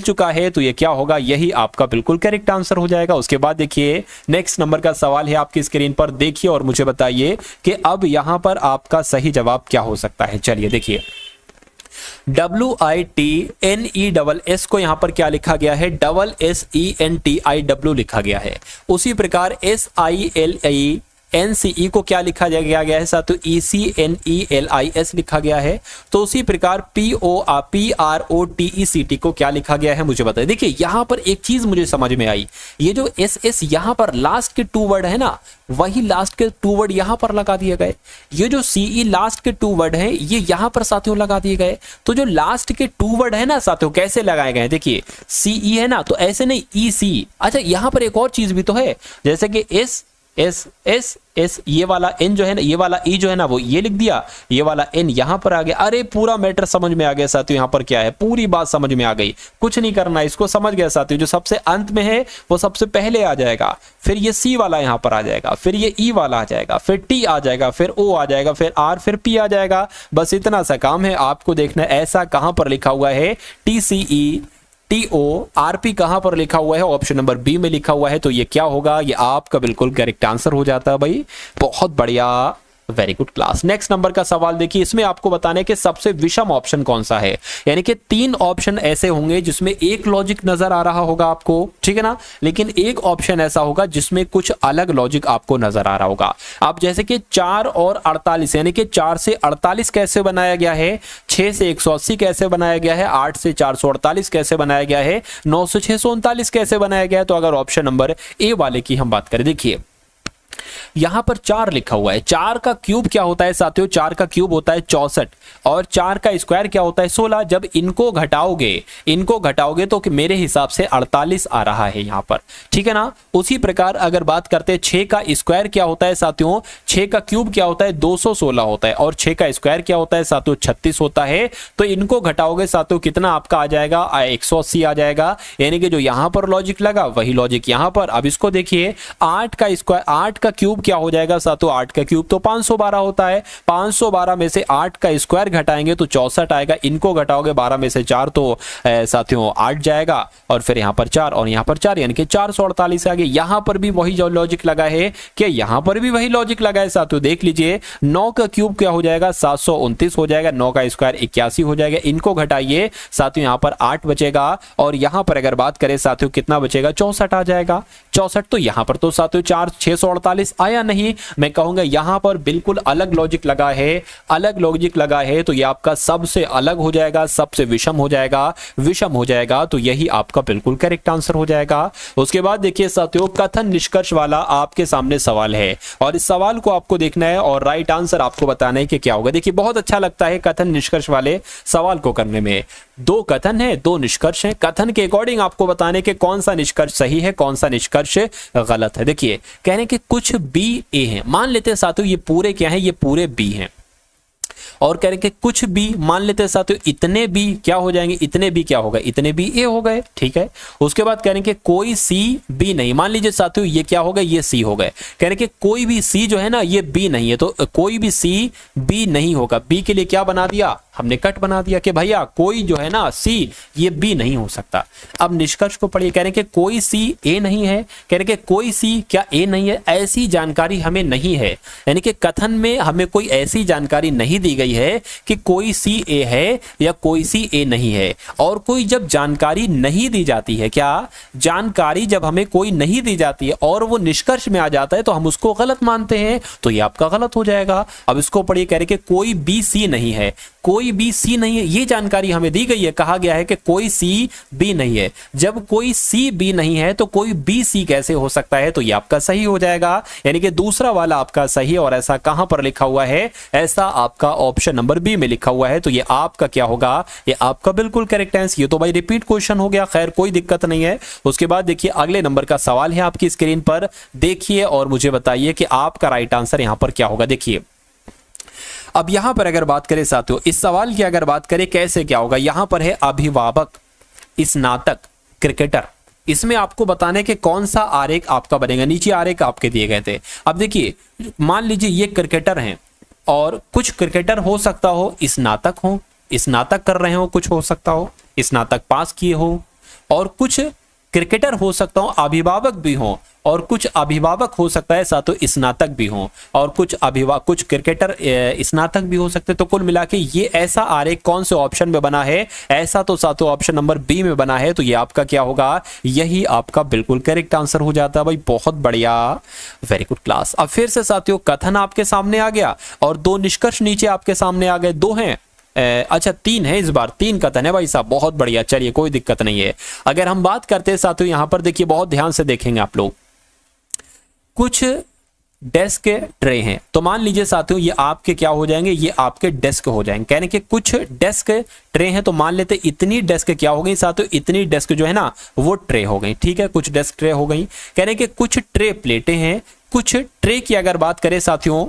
चुका है, तो ये क्या होगा, यही आपका बिल्कुल करेक्ट आंसर हो जाएगा। उसके बाद देखिए नेक्स्ट नंबर का सवाल है आपकी स्क्रीन पर, देखिए और मुझे बताइए कि अब यहां पर आपका सही जवाब क्या हो सकता है। चलिए देखिए, WITNESS को यहां पर क्या लिखा गया है, SSENTIW लिखा गया है। उसी प्रकार SILENCE को क्या लिखा गया है साथियों, ECNELIS लिखा गया है। तो उसी प्रकार PROTECT को क्या लिखा गया है, मुझे बताइए। देखिए यहां पर एक चीज मुझे समझ में आई, ये जो SS यहां पर लास्ट के 2 वर्ड है ना, वही लास्ट के 2 वर्ड यहां पर लगा दिए गए। ये जो CE लास्ट के 2 वर्ड है, ये यहां पर साथियों लगा दिए गए। तो जो लास्ट के 2 वर्ड है ना साथियों, कैसे लगाए गए, देखिए CE है ना, तो ऐसे नहीं EC। अच्छा यहां पर एक और चीज भी तो है, जैसे कि एस एस एस, ये वाला एन जो है ना, ये वाला ई जो है ना वो ये लिख दिया, ये वाला एन यहां पर आ गया। अरे पूरा मैटर समझ में आ गया साथियों, यहां पर क्या है पूरी बात समझ में आ गई, कुछ नहीं करना, इसको समझ गया साथियों। जो सबसे अंत में है वो सबसे पहले आ जाएगा, फिर ये सी वाला यहां पर आ जाएगा, फिर ये ई वाला आ जाएगा, फिर टी आ जाएगा, फिर ओ आ जाएगा, फिर आर, फिर पी आ जाएगा। बस इतना सा काम है आपको देखना ऐसा कहां पर लिखा हुआ है, TCE TO RP कहां पर लिखा हुआ है, ऑप्शन नंबर बी में लिखा हुआ है। तो ये क्या होगा, ये आपका बिल्कुल करेक्ट आंसर हो जाता है भाई, बहुत बढ़िया, very good class. Next number का सवाल देखिए, इसमें आपको बताने के सबसे विषम ऑप्शन कौन सा है, यानी कि 3 ऑप्शन ऐसे होंगे जिसमें एक लॉजिक नजर आ रहा होगा आपको, ठीक है ना, लेकिन एक ऑप्शन ऐसा होगा जिसमें कुछ अलग लॉजिक आपको नजर आ रहा होगा। आप जैसे कि 4 और 48, यानी कि 4 से 48 कैसे बनाया गया है, 6 से 180 कैसे बनाया गया है, 8 से 448 कैसे बनाया गया है, 9 से 639 कैसे बनाया गया है। तो अगर ऑप्शन नंबर ए वाले की हम बात करें, देखिए यहां पर 4 लिखा हुआ है, 4 का क्यूब क्या होता है साथियों, 4 का क्यूब होता है 64 और 4 का स्क्वायर क्या होता है 16। जब इनको घटाओगे तो कि मेरे हिसाब से 48 आ रहा है यहां पर, ठीक है ना। उसी प्रकार अगर बात करते हैं 6 का स्क्वायर क्या होता है साथियों, 6 का क्यूब क्या होता है 216 होता है और 6 का स्क्वायर क्या होता है साथियों 36 होता है। तो इनको घटाओगे साथियों कितना आपका आ जाएगा, 180 आ जाएगा, यानी कि जो यहां पर लॉजिक लगा वही लॉजिक यहां पर। अब इसको देखिए 8 का स्क्वायर, 8 का क्यूब क्या हो जाएगा साथियों, 8 का क्यूब तो 512 होता है, 512 में से 8 का स्क्वायर घटाएंगे तो 64 आएगा, इनको घटाओगे 12 में से 4 तो साथियों 8 जाएगा और फिर यहां पर 4 और यहां पर 4, यानी कि 448 आ गए। यहां पर भी वही जो लॉजिक लगा है, क्या यहां पर भी वही लॉजिक लगा है साथियों, देख लीजिए 9 का क्यूब क्या हो जाएगा 729 हो जाएगा, 9 का स्क्वायर 81 हो जाएगा, इनको घटाइए साथियों यहां पर 8 बचेगा और यहां पर अगर बात करें साथियों कितना बचेगा 64 आ जाएगा, 64। तो यहां पर तो साथियों 648 आया नहीं, मैं कहूंगा यहां पर बिल्कुल अलग लॉजिक लगा है, अलग लॉजिक लगा है, तो ये आपका सबसे अलग हो जाएगा, सबसे विषम हो जाएगा, तो यही आपका बिल्कुल करेक्ट आंसर हो जाएगा। उसके बाद देखिए साथियों कथन निष्कर्ष वाला आपके सामने सवाल है और इस सवाल को आपको देखना है और राइट आंसर आपको बताना है कि क्या होगा। देखिए बहुत अच्छा लगता है कथन निष्कर्ष वाले सवाल को करने में, 2 कथन है 2 निष्कर्ष है, कथन के अकॉर्डिंग आपको बताने के कौन सा निष्कर्ष सही है कौन सा निष्कर्ष गलत है। देखिए कह रहे हैं कि कुछ बी ए हैं, मान लेते हैं साथियों ये पूरे क्या है, ये पूरे बी हैं, और कह रहे हैं कि कुछ बी मान लेते हैं साथियों इतने बी क्या हो जाएंगे, इतने बी क्या हो गए, इतने बी ए हो गए, ठीक है। उसके बाद कह रहे हैं कि कोई सी बी नहीं, मान लीजिए साथियों ये क्या हो गए, ये सी हो गए, कह रहे हैं कि कोई भी सी जो है ना ये बी नहीं है, तो कोई भी सी बी नहीं होगा, बी के लिए क्या बना दिया हमने कट बना दिया कि भैया कोई जो है ना सी ये बी नहीं हो सकता। अब निष्कर्ष को पढ़िए, कह रहे हैं कि कोई सी ए नहीं है, कह रहे हैं कि कोई सी क्या ए नहीं है, ऐसी जानकारी हमें नहीं है, यानी कि कथन में हमें कोई ऐसी जानकारी नहीं दी गई है कि कोई सी ए है या कोई सी ए नहीं है। और कोई जब जानकारी नहीं दी जाती है, क्या जानकारी जब हमें कोई नहीं दी जाती है और वो निष्कर्ष में आ जाता है तो हम उसको गलत मानते हैं, तो ये आपका गलत हो जाएगा। अब इसको पढ़िए, कह रहे कि कोई बी सी नहीं है, कोई बी सी नहीं है, ये जानकारी हमें दी गई है, कहा गया है कि कोई सी बी नहीं है। जब कोई सी बी नहीं है तो कोई बी सी कैसे हो सकता है, तो ये आपका सही हो जाएगा, यानी कि दूसरा वाला आपका सही है। और ऐसा कहां पर लिखा हुआ है, ऐसा आपका ऑप्शन नंबर बी में लिखा हुआ है, तो ये आपका क्या होगा, ये आपका बिल्कुल करेक्ट आंसर। ये तो भाई रिपीट क्वेश्चन हो गया, खैर कोई दिक्कत नहीं है। उसके बाद देखिए अगले नंबर का सवाल है आपकी स्क्रीन पर, देखिए और मुझे बताइए कि आपका राइट आंसर यहां पर क्या होगा। देखिए अब यहां पर अगर बात करें साथियों, इस सवाल की अगर बात करें कैसे क्या होगा, यहां पर है अभिभावक, स्नातक, क्रिकेटर। इसमें आपको बताने के कौन सा आरेख आपका बनेगा, नीचे आरेख आपके दिए गए थे। अब देखिए मान लीजिए ये क्रिकेटर हैं और कुछ क्रिकेटर हो सकता हो स्नातक हो, स्नातक कर रहे हो, कुछ हो सकता हो स्नातक पास किए हो, और कुछ क्रिकेटर हो सकता हो अभिभावक भी हो, और कुछ अभिभावक हो सकता है साथों स्नातक भी हो, और कुछ क्रिकेटर स्नातक भी हो सकते। तो कुल मिला के ये ऐसा आरेख कौन से ऑप्शन में बना है, ऐसा तो साथों ऑप्शन नंबर बी में बना है, तो ये आपका क्या होगा, यही आपका बिल्कुल करेक्ट आंसर हो जाता है भाई, बहुत बढ़िया, वेरी गुड क्लास। अब फिर से साथियों कथन आपके सामने आ गया और 2 निष्कर्ष नीचे आपके सामने आ गए, 2 हैं, अच्छा 3 है, इस बार 3 कथन है भाई साहब, बहुत बढ़िया, चलिए कोई दिक्कत नहीं है। अगर हम बात करते हैं साथियों यहां पर देखिए बहुत ध्यान से देखेंगे आप लोग, कुछ डेस्क ट्रे हैं, तो मान लीजिए साथियों ये आपके क्या हो जाएंगे, ये आपके डेस्क हो जाएंगे, कहने के कुछ डेस्क ट्रे हैं, तो मान लेते इतनी डेस्क क्या हो गई साथियों, इतनी डेस्क जो है ना वो ट्रे हो गई, ठीक है, कुछ डेस्क ट्रे हो गई। कहने के कुछ ट्रे प्लेटें हैं, कुछ ट्रे की अगर बात करें साथियों,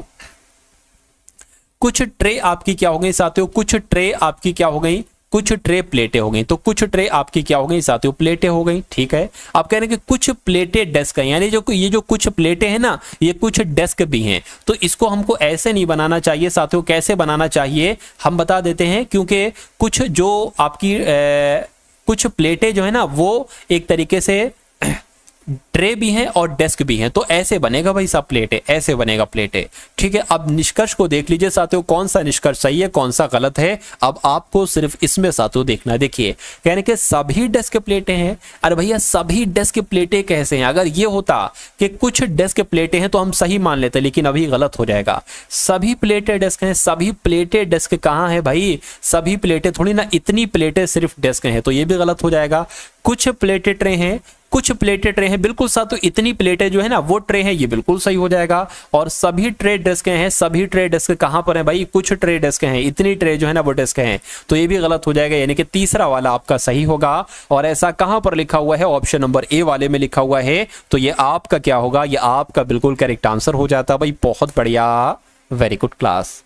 कुछ ट्रे आपकी क्या हो गई साथियों, कुछ ट्रे आपकी क्या हो गई, कुछ ट्रे प्लेटें हो गई। तो कुछ ट्रे आपकी क्या हो गई साथियों, प्लेटें हो गई। ठीक है, आप कह रहे हैं कि कुछ प्लेटें डेस्क हैं, यानी जो ये जो कुछ प्लेटें हैं ना, ये कुछ डेस्क भी हैं। तो इसको हमको ऐसे नहीं बनाना चाहिए साथियों, कैसे बनाना चाहिए हम बता देते हैं। क्योंकि कुछ जो आपकी कुछ प्लेटें जो है ना, वो एक तरीके से ट्रे भी हैं और डेस्क भी हैं। तो ऐसे बनेगा भाई सब प्लेटें, ऐसे बनेगा प्लेटें। ठीक है, अब निष्कर्ष को देख लीजिए साथियों, कौन सा निष्कर्ष सही है कौन सा गलत है। अब आपको सिर्फ इसमें साथियों देखना है। देखिए, कहने के सभी डेस्क प्लेटें हैं। अरे भैया सभी डेस्क प्लेटें कैसे हैं? अगर ये होता कि कुछ डेस्क प्लेटें हैं तो हम सही मान लेते, लेकिन अभी गलत हो जाएगा। सभी प्लेटें डेस्क हैं, सभी प्लेटें डेस्क कहाँ है भाई? सभी प्लेटें थोड़ी ना, इतनी प्लेटें सिर्फ डेस्क हैं, तो ये भी गलत हो जाएगा। कुछ प्लेटें ट्रे हैं, कुछ प्लेटें ट्रे हैं, बिल्कुल साथियों इतनी प्लेटें जो है ना वो ट्रे हैं, ये बिल्कुल सही हो जाएगा। और सभी ट्रे डेस्क हैं, सभी ट्रे डेस्क कहां पर है भाई? कुछ ट्रे डेस्क हैं, इतनी ट्रे जो है ना वो डेस्क हैं, तो ये भी गलत हो जाएगा। यानी कि तीसरा वाला आपका सही होगा। और ऐसा कहां पर लिखा हुआ है? ऑप्शन नंबर ए वाले में लिखा हुआ है। तो ये आपका क्या होगा? ये आपका बिल्कुल करेक्ट आंसर हो जाता भाई। बहुत बढ़िया, वेरी गुड क्लास।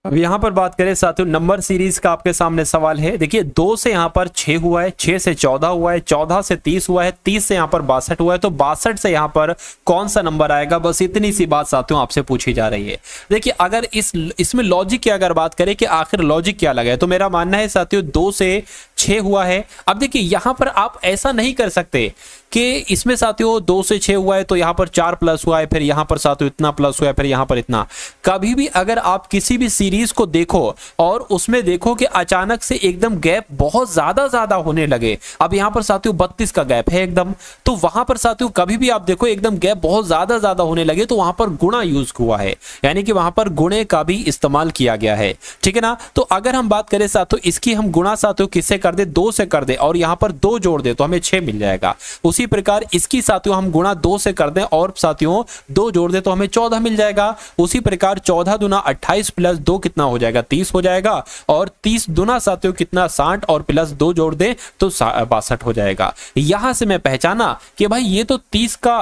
अब यहां पर बात करें साथियों, नंबर सीरीज का आपके सामने सवाल है। देखिए 2 से यहां पर 6 हुआ है, 6 से 14 हुआ है, 14 से 30 हुआ है, 30 से यहां पर 62 हुआ है। तो 62 से यहां पर कौन सा नंबर आएगा? बस इतनी सी बात साथियों आपसे पूछी जा रही है। देखिए अगर इसमें लॉजिक की अगर बात करें कि आखिर लॉजिक क्या लगा है, तो मेरा मानना है साथियों 2 से 6 हुआ है। अब देखिए यहां पर आप ऐसा नहीं कर सकते कि इसमें साथियों 2 से 6 हुआ है तो यहां पर 4 प्लस हुआ है, फिर यहां पर साथियों इतना प्लस हुआ है, फिर यहां पर इतना। कभी भी अगर आप किसी भी सीरीज को देखो और उसमें देखो कि अचानक से एकदम गैप बहुत ज्यादा होने लगे, अब यहां पर साथियों 32 का गैप है एकदम, तो वहां पर साथियों कभी भी आप देखो एकदम गैप बहुत ज्यादा होने लगे तो वहां पर गुणा यूज हुआ है, यानी कि वहां पर गुणे का भी इस्तेमाल किया गया है। ठीक है ना? तो अगर हम बात करें साथियों इसकी, हम गुणा साथियों किससे कर दे? 2 से कर दे, और यहां पर 2 जोड़ दे तो हमें 6 मिल जाएगा। उसी प्रकार इसकी साथियों हम गुणा 2 से कर दें और साथियों 2 जोड़ दे तो हमें 14 मिल जाएगा। उसी प्रकार 14 दुना 28 प्लस 2 कितना हो जाएगा? 30 हो जाएगा। और 30 दुना साथियों कितना? 60, और प्लस 2 जोड़ दे तो 62 हो जाएगा। यहां से मैं पहचाना कि भाई ये तो 30 का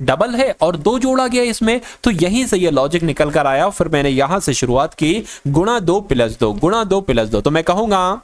डबल है और 2 जोड़ा गया इसमें, तो यहीं से ये लॉजिक निकल कर आया। फिर मैंने यहां से शुरुआत की, गुणा 2 प्लस 2, गुणा 2 प्लस 2। तो मैं कहूंगा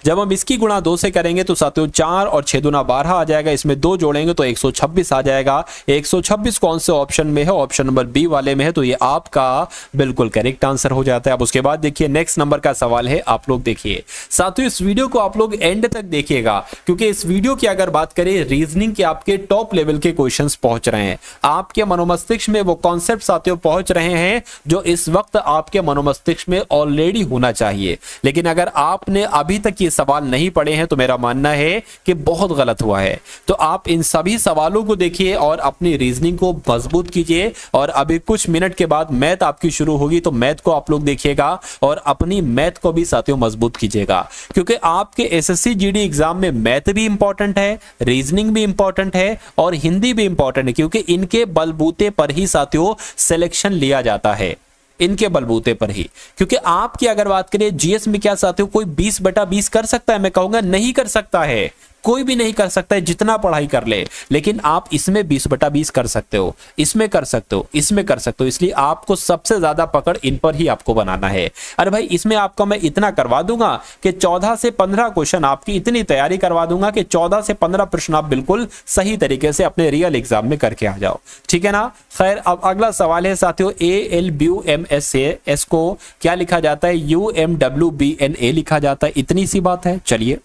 जब हम इसकी गुणा 2 से करेंगे तो साथियों 4 और 6 दुना 12 आ जाएगा, इसमें 2 जोड़ेंगे तो 126 आ जाएगा। 126 कौन से ऑप्शन में है? ऑप्शन नंबर बी वाले में है। तो ये आपका बिल्कुल करेक्ट आंसर हो जाता है। अब उसके बाद देखिए नेक्स्ट नंबर का सवाल है, आप लोग देखिए साथियों इस वीडियो को आप लोग एंड तक देखिएगा, क्योंकि इस वीडियो की अगर बात करें रीजनिंग के आपके टॉप लेवल के क्वेश्चंस पहुंच रहे हैं, आपके मनोमस्तिष्क में वो कॉन्सेप्ट साथियों पहुंच रहे हैं जो इस वक्त आपके मनोमस्तिष्क में ऑलरेडी होना चाहिए। लेकिन अगर आपने अभी तक ये सवाल नहीं पढ़े हैं तो मेरा मानना है कि बहुत गलत हुआ है। तो आप इन सभी सवालों को देखिए और अपनी रीजनिंग को मजबूत कीजिए। और अभी कुछ मिनट के बाद मैथ आपकी शुरू होगी, तो मैथ को आप लोग देखिएगा और अपनी मैथ को भी साथियों मजबूत कीजिएगा, क्योंकि आपके एसएससी जीडी एग्जाम में मैथ भी इंपॉर्टेंट है, रीजनिंग भी इंपॉर्टेंट है और हिंदी भी इंपॉर्टेंट है, क्योंकि इनके बलबूते पर ही साथियों सिलेक्शन लिया जाता है, इनके बलबूते पर ही। क्योंकि आपकी अगर बात करें जीएस में क्या साथियों, कोई 20/20 कर सकता है? मैं कहूंगा नहीं कर सकता है, कोई भी नहीं कर सकता है जितना पढ़ाई कर ले। लेकिन आप इसमें 20/20 कर सकते हो, इसमें कर सकते हो, इसमें कर सकते हो। इसलिए आपको सबसे ज्यादा पकड़ इन पर ही आपको बनाना है। अरे भाई इसमें आपका मैं इतना करवा दूंगा कि 14 से 15 क्वेश्चन, आपकी इतनी तैयारी करवा दूंगा कि 14 से 15 प्रश्न आप बिल्कुल सही तरीके से अपने रियल एग्जाम में करके आ जाओ। ठीक है ना? खैर अब अगला सवाल है साथियों, ALBUMS को क्या लिखा जाता है? UMWBNA लिखा जाता है, इतनी सी बात है। चलिए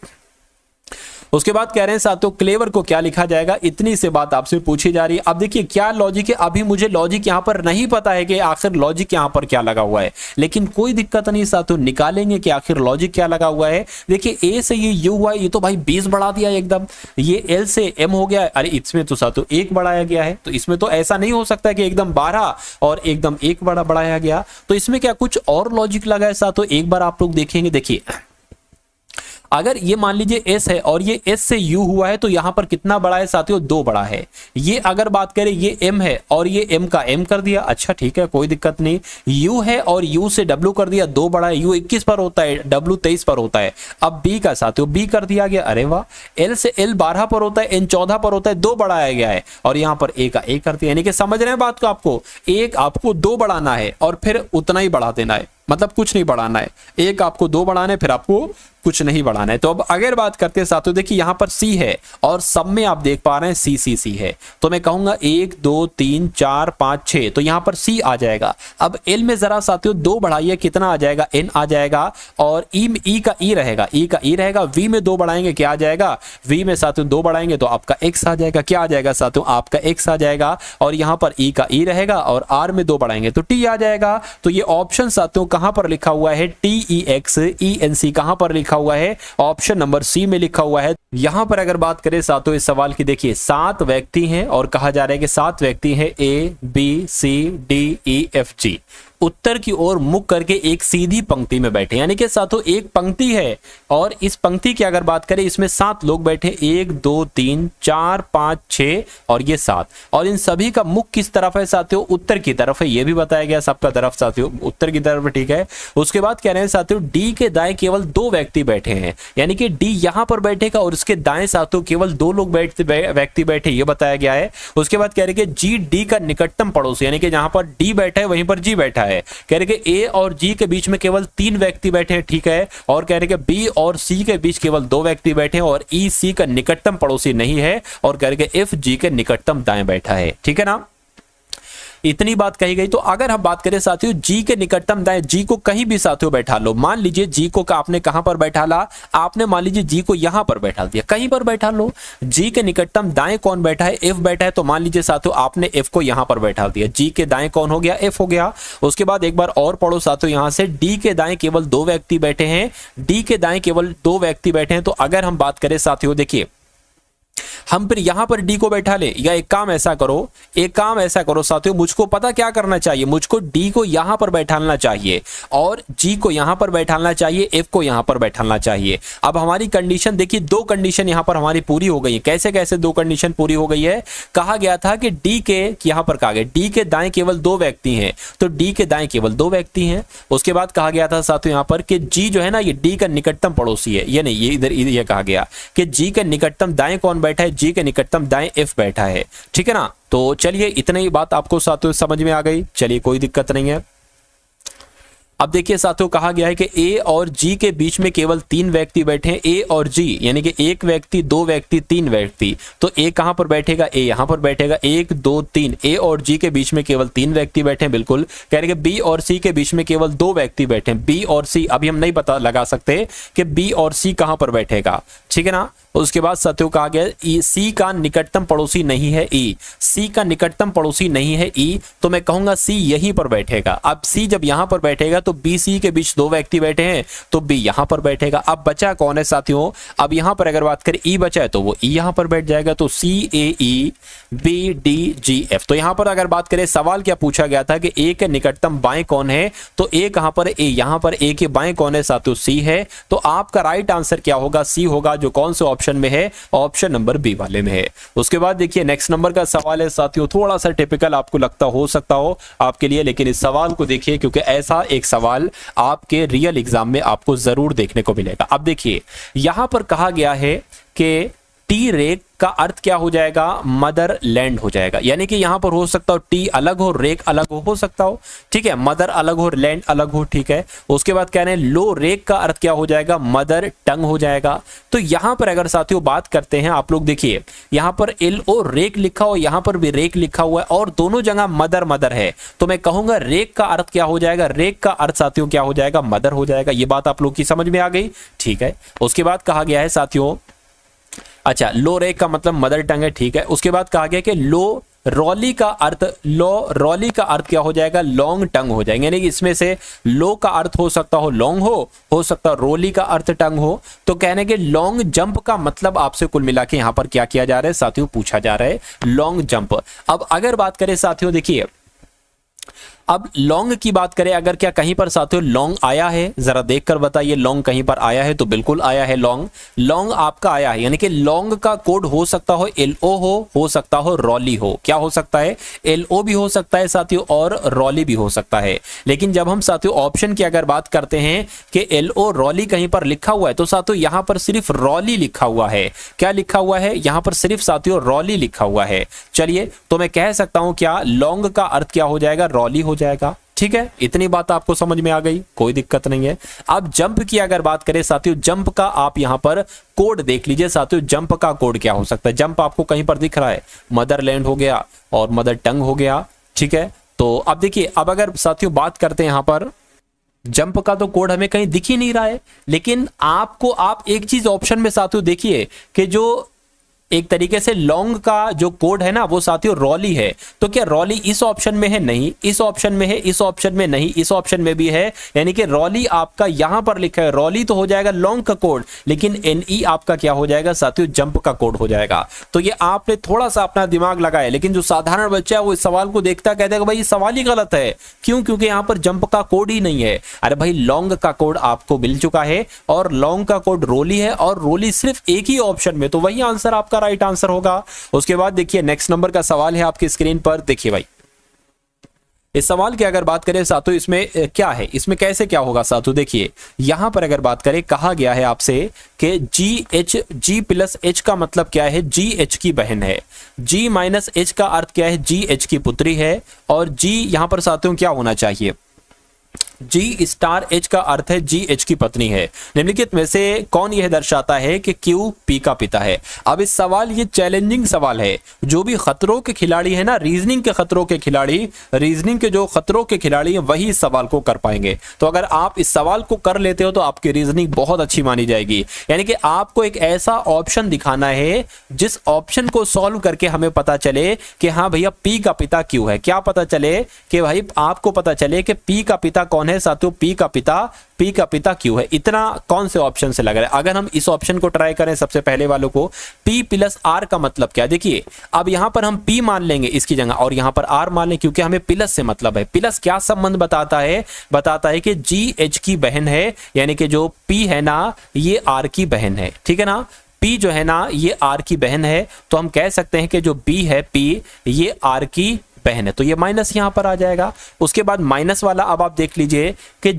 उसके बाद कह रहे हैं साथियों क्लेवर को क्या लिखा जाएगा? इतनी से बात आपसे पूछी जा रही है। अब देखिए क्या लॉजिक है, अभी मुझे लॉजिक यहां पर नहीं पता है कि आखिर लॉजिक यहां पर क्या लगा हुआ है, लेकिन कोई दिक्कत नहीं साथियों, निकालेंगे कि आखिर लॉजिक क्या लगा हुआ है। देखिए ए से ये यू हुआ, ये तो भाई 20 बढ़ा दिया एकदम। ये एल से एम हो गया, अरे इसमें तो साथियों 1 बढ़ाया गया है, तो इसमें तो ऐसा नहीं हो सकता कि एकदम 12 और एकदम 1 बढ़ाया गया। तो इसमें क्या कुछ और लॉजिक लगा है साथियों? एक बार आप लोग देखेंगे। देखिए अगर ये मान लीजिए एस है और ये एस से यू हुआ है तो यहां पर कितना बड़ा है साथियों, 2 बड़ा है। ये अगर बात करें ये एम है और ये एम का एम कर दिया, अच्छा ठीक है कोई दिक्कत नहीं। यू है और यू से डब्ल्यू कर दिया, 2 बड़ा है, यू 21 पर होता है, डब्ल्यू 23 पर होता है। अब बी का साथियों बी कर दिया गया, अरे वाह। एल से एल 12 पर होता है, एन 14 पर होता है, 2 बढ़ाया गया है और यहां पर ए का ए कर दिया। यानी कि समझ रहे हैं बात को, आपको एक आपको 2 बढ़ाना है और फिर उतना ही बढ़ा देना है, मतलब कुछ नहीं बढ़ाना है। एक आपको 2 बढ़ाना है, फिर आपको कुछ नहीं बढ़ाना है। तो अब अगर बात करते हैं साथियों, देखिए यहां पर सी है और सब में आप देख पा रहे हैं सी सी सी है, तो मैं कहूंगा 1 2 3 4 5 6, तो यहां पर सी आ जाएगा। अब एल में जरा साथियों 2 बढ़ाइए, कितना आ जाएगा, एन आ जाएगा और ई में ई का ई रहेगा, ई का ई रहेगा। वी में 2 बढ़ाएंगे, क्या आ जाएगा, वी में साथियों 2 बढ़ाएंगे तो आपका एक्स आ जाएगा, क्या आ जाएगा साथियों, आपका एक्स आ जाएगा। और यहां पर ई का ई रहेगा और आर में 2 बढ़ाएंगे तो टी आ जाएगा। तो ये ऑप्शन साथियों कहां पर लिखा हुआ है, T E X E N C कहां पर लिखा हुआ है, ऑप्शन नंबर सी में लिखा हुआ है। यहां पर अगर बात करें साथियों इस सवाल की, देखिए 7 व्यक्ति हैं और कहा जा रहा है कि 7 व्यक्ति हैं, A B C D E F G, उत्तर की ओर मुख करके एक सीधी पंक्ति में बैठे। यानी कि साथियों एक पंक्ति है और इस पंक्ति की अगर बात करें इसमें 7 लोग बैठे, 1 2 3 4 5 6 और ये 7, और इन सभी का मुख किस तरफ है साथियों, उत्तर की तरफ है। ये भी बताया गया सबका तरफ साथियों उत्तर की तरफ, ठीक है। उसके बाद कह रहे हैं साथियों डी के दाएं केवल 2 व्यक्ति बैठे हैं, यानी कि डी यहां पर बैठेगा और उसके दाएं साथियों केवल 2 लोग व्यक्ति बैठे, ये बताया गया है। उसके बाद कह रहे हैं कि जी डी का निकटतम पड़ोसी, यानी कि जहां पर डी बैठा है वहीं पर जी बैठा है। कह रहे कि ए और जी के बीच में केवल 3 व्यक्ति बैठे हैं, ठीक है। और कह रहे कि बी और सी के बीच केवल 2 व्यक्ति बैठे हैं और ई सी का निकटतम पड़ोसी नहीं है। और कह रहे कि एफ जी के निकटतम दाएं बैठा है, ठीक है ना। इतनी बात कही गई। तो अगर हम बात करें साथियों जी के निकटतम दाएं, जी को कहीं भी साथियों बैठा लो, मान लीजिए जी को आपने कहां पर बैठा ला, आपने मान लीजिए जी को यहां पर बैठा दिया, कहीं पर बैठा लो। जी के निकटतम दाएं कौन बैठा है, एफ बैठा है, तो मान लीजिए साथियों आपने एफ को यहां पर बैठा दिया, जी के दाएं कौन हो गया, एफ हो गया। उसके बाद एक बार और पढ़ो साथियों, यहां से डी के दाएं केवल 2 व्यक्ति बैठे हैं, डी के दाएं केवल 2 व्यक्ति बैठे हैं। तो अगर हम बात करें साथियों, देखिए हम फिर यहां पर डी को बैठा ले, या एक काम ऐसा करो साथियों, मुझको पता क्या करना चाहिए, मुझको डी को यहां पर बैठाना चाहिए और जी को यहां पर बैठाना चाहिए, एफ को यहां पर बैठाना चाहिए। अब हमारी कंडीशन देखिए, 2 कंडीशन यहां पर हमारी पूरी हो गई है। कैसे कैसे 2 कंडीशन पूरी हो गई है, कहा गया था कि डी के यहां पर कहा गया डी के दाएं केवल 2 व्यक्ति हैं, तो डी के दाएं केवल 2 व्यक्ति हैं। उसके बाद कहा गया था साथियों यहां पर कि जी जो है ना ये डी का निकटतम पड़ोसी है, ये नहीं, ये इधर ये कहा गया कि जी के निकटतम दाएं कौन बैठा है, जी के निकटतम दाएं एफ बैठा है, ठीक है ना। तो चलिए इतनी ही बात आपको साथियों समझ में आ गई, चलिए कोई दिक्कत नहीं है। अब देखिए साथियों कहा गया है कि ए और जी के बीच में केवल 3 व्यक्ति बैठे हैं, ए और जी, यानी कि 1 व्यक्ति 2 व्यक्ति 3 व्यक्ति। तो ए कहां पर बैठेगा, ए यहां पर बैठेगा, 1 2 3, ए और जी के बीच में केवल 3 व्यक्ति बैठे हैं, बिल्कुल। कह रहे कि बी और सी के बीच में केवल 2 व्यक्ति बैठे हैं, बी और सी, अभी हम नहीं पता लगा सकते कि बी और सी कहां पर बैठेगा, ठीक है ना। उसके बाद साथियों कहा गया सी का निकटतम पड़ोसी नहीं है ई, सी का निकटतम पड़ोसी नहीं है ई, तो मैं कहूंगा सी यहीं पर बैठेगा। अब सी जब यहां पर बैठेगा तो बी सी के बीच 2 व्यक्ति बैठे हैं, तो बी यहां पर बैठेगा। अब बचा कौन है साथियों, अब यहां पर अगर बात करें ई बचा है तो वो ई यहां पर बैठ जाएगा, तो C A E B D G F. तो यहां पर अगर बात करें सवाल क्या पूछा गया था कि ए के निकटतम बाएं कौन है, तो ए कहां पर, ए यहां पर, ए के बाएं कौन है साथियों, सी है। तो आपका राइट आंसर क्या होगा, सी होगा, जो कौन से ऑप्शन में है, ऑप्शन नंबर बी वाले में है। उसके बाद देखिए नेक्स्ट नंबर का सवाल है साथियों, थोड़ा सा टिपिकल आपको लगता हो सकता हो आपके लिए, लेकिन इस सवाल को देखिए क्योंकि ऐसा एक सवाल आपके रियल एग्जाम में आपको जरूर देखने को मिलेगा। अब देखिए यहां पर कहा गया है कि टी रेक का अर्थ क्या हो जाएगा, मदर लैंड हो जाएगा, यानी कि यहां पर हो सकता हो टी अलग हो, रेक अलग हो सकता हो, ठीक है, मदर अलग हो, लैंड अलग हो, ठीक है। उसके बाद कह रहे हैं लो रेक का अर्थ क्या हो जाएगा, मदर टंग हो जाएगा। तो यहां पर अगर साथियों बात करते हैं, आप लोग देखिए यहां पर एल ओ रेक लिखा हो, यहां पर भी रेक लिखा हुआ है और दोनों जगह मदर मदर है, तो मैं कहूंगा रेक का अर्थ क्या हो जाएगा, रेक का अर्थ साथियों क्या हो जाएगा, मदर हो जाएगा। ये बात आप लोग की समझ में आ गई, ठीक है। उसके बाद कहा गया है साथियों, अच्छा लो रेक का मतलब मदर टंग है, ठीक है। उसके बाद कहा गया कि लो रॉली का अर्थ क्या हो जाएगा, लॉन्ग टंग हो जाएंगे, यानी कि इसमें से लो का अर्थ हो सकता हो लॉन्ग हो सकता है रोली का अर्थ टंग हो। तो कहने के लॉन्ग जंप का मतलब आपसे कुल मिला के यहां पर क्या किया जा रहा है साथियों, पूछा जा रहा है लॉन्ग जंप। अब अगर बात करें साथियों, देखिए अब लॉन्ग की बात करें अगर, क्या कहीं पर साथियों लॉन्ग आया है, जरा देखकर बताइए लॉन्ग कहीं पर आया है? तो बिल्कुल आया है लॉन्ग। लॉन्ग आपका आया है, यानी कि लॉन्ग का कोड हो सकता हो LO हो सकता हो रॉली हो। क्या हो सकता है? LO भी हो सकता है साथियों और रॉली भी हो सकता है। लेकिन जब हम साथियों ऑप्शन की अगर बात करते हैं कि LO रॉली कहीं पर लिखा हुआ है, तो साथियों यहां पर सिर्फ रॉली लिखा हुआ है। क्या लिखा हुआ है? यहां पर सिर्फ साथियों रॉली लिखा हुआ है। चलिए, तो मैं कह सकता हूं क्या लॉन्ग का अर्थ क्या हो जाएगा? रॉली हो जाएगा। ठीक है, इतनी बात आपको समझ में आ गई, कोई दिक्कत नहीं है। अब जंप की अगर बात करें साथियों, जंप का आप यहां पर कोड देख लीजिए साथियों, जंप का कोड क्या हो सकता है? जंप आपको कहीं पर दिख रहा है, मदरलैंड हो गया और मदर टंग हो गया। ठीक है, तो अब देखिए, अब अगर साथियों बात करते हैं यहां पर, जंप का तो कोड हमें कहीं दिख ही नहीं रहा है, लेकिन आपको आप एक चीज ऑप्शन में साथियों देखिए कि जो एक तरीके से लॉन्ग का जो कोड है ना वो साथियों रॉली है। तो क्या रॉली इस ऑप्शन में है? नहीं। इस ऑप्शन में है? इस ऑप्शन में नहीं। इस ऑप्शन में भी है, यानी कि रॉली आपका यहां पर लिखा है। रॉली तो हो जाएगा लॉन्ग का कोड, लेकिन NE आपका क्या हो जाएगा साथियों? जंप का कोड हो जाएगा। तो ये आपने थोड़ा सा अपना दिमाग लगाया, लेकिन जो साधारण बच्चा है वो इस सवाल को देखता कहता है कि भाई ये सवाल ही गलत है। क्यों? क्योंकि यहां पर जंप का कोड ही नहीं है। अरे भाई, लॉन्ग का कोड आपको मिल चुका है और लॉन्ग का कोड रोली है, और रोली सिर्फ एक ही ऑप्शन में, तो वही आंसर आपका राइट आंसर होगा। उसके बाद देखिए नेक्स्ट नंबर का सवाल है आपकी स्क्रीन पर। देखिए भाई, इस सवाल की अगर बात करें साथियों, इसमें क्या है, इसमें कैसे क्या होगा साथियों? देखिए यहां पर अगर बात करें, कहा गया है आपसे कि G प्लस H का मतलब क्या है? GH की बहन है। G माइनस H का अर्थ क्या है? GH की पुत्री है। और G यहां पर साथियों क्या होना चाहिए? G स्टार H का अर्थ है GH की पत्नी है। निम्नलिखित में से कौन यह दर्शाता है कि Q P का पिता है? अब इस सवाल, ये चैलेंजिंग सवाल है। जो भी खतरों के खिलाड़ी है ना, रीजनिंग के खतरों के खिलाड़ी, रीजनिंग के जो खतरों के खिलाड़ी हैं वही इस सवाल को कर पाएंगे। तो अगर आप इस सवाल को कर लेते हो तो आपकी रीजनिंग बहुत अच्छी मानी जाएगी। यानी कि आपको एक ऐसा ऑप्शन दिखाना है जिस ऑप्शन को सॉल्व करके हमें पता चले कि हाँ भैया P का पिता Q है। क्या पता चले? कि भाई आपको पता चले कि P का पिता कौन है साथियों? P का पिता Q है। इतना कौन से ऑप्शन से लग रहा है? अगर हम इस ऑप्शन को ट्राई करें, सबसे पहले वालों को, P प्लस R का मतलब क्या? देखिए अब यहां पर हम P मान लेंगे इसकी जगह और यहां पर R मान लें, क्योंकि हमें प्लस से मतलब है। प्लस क्या संबंध बताता है? बताता है कि GH की बहन है, यानी कि जो P है ना ये R की बहन है। ठीक है ना, P जो है ना ये R की बहन है, तो हम कह सकते हैं कि जो B है P ये R की बहन है। तो ये माइनस यहां पर आ जाएगा। उसके बाद माइनस वाला अब आप देख लीजिए कि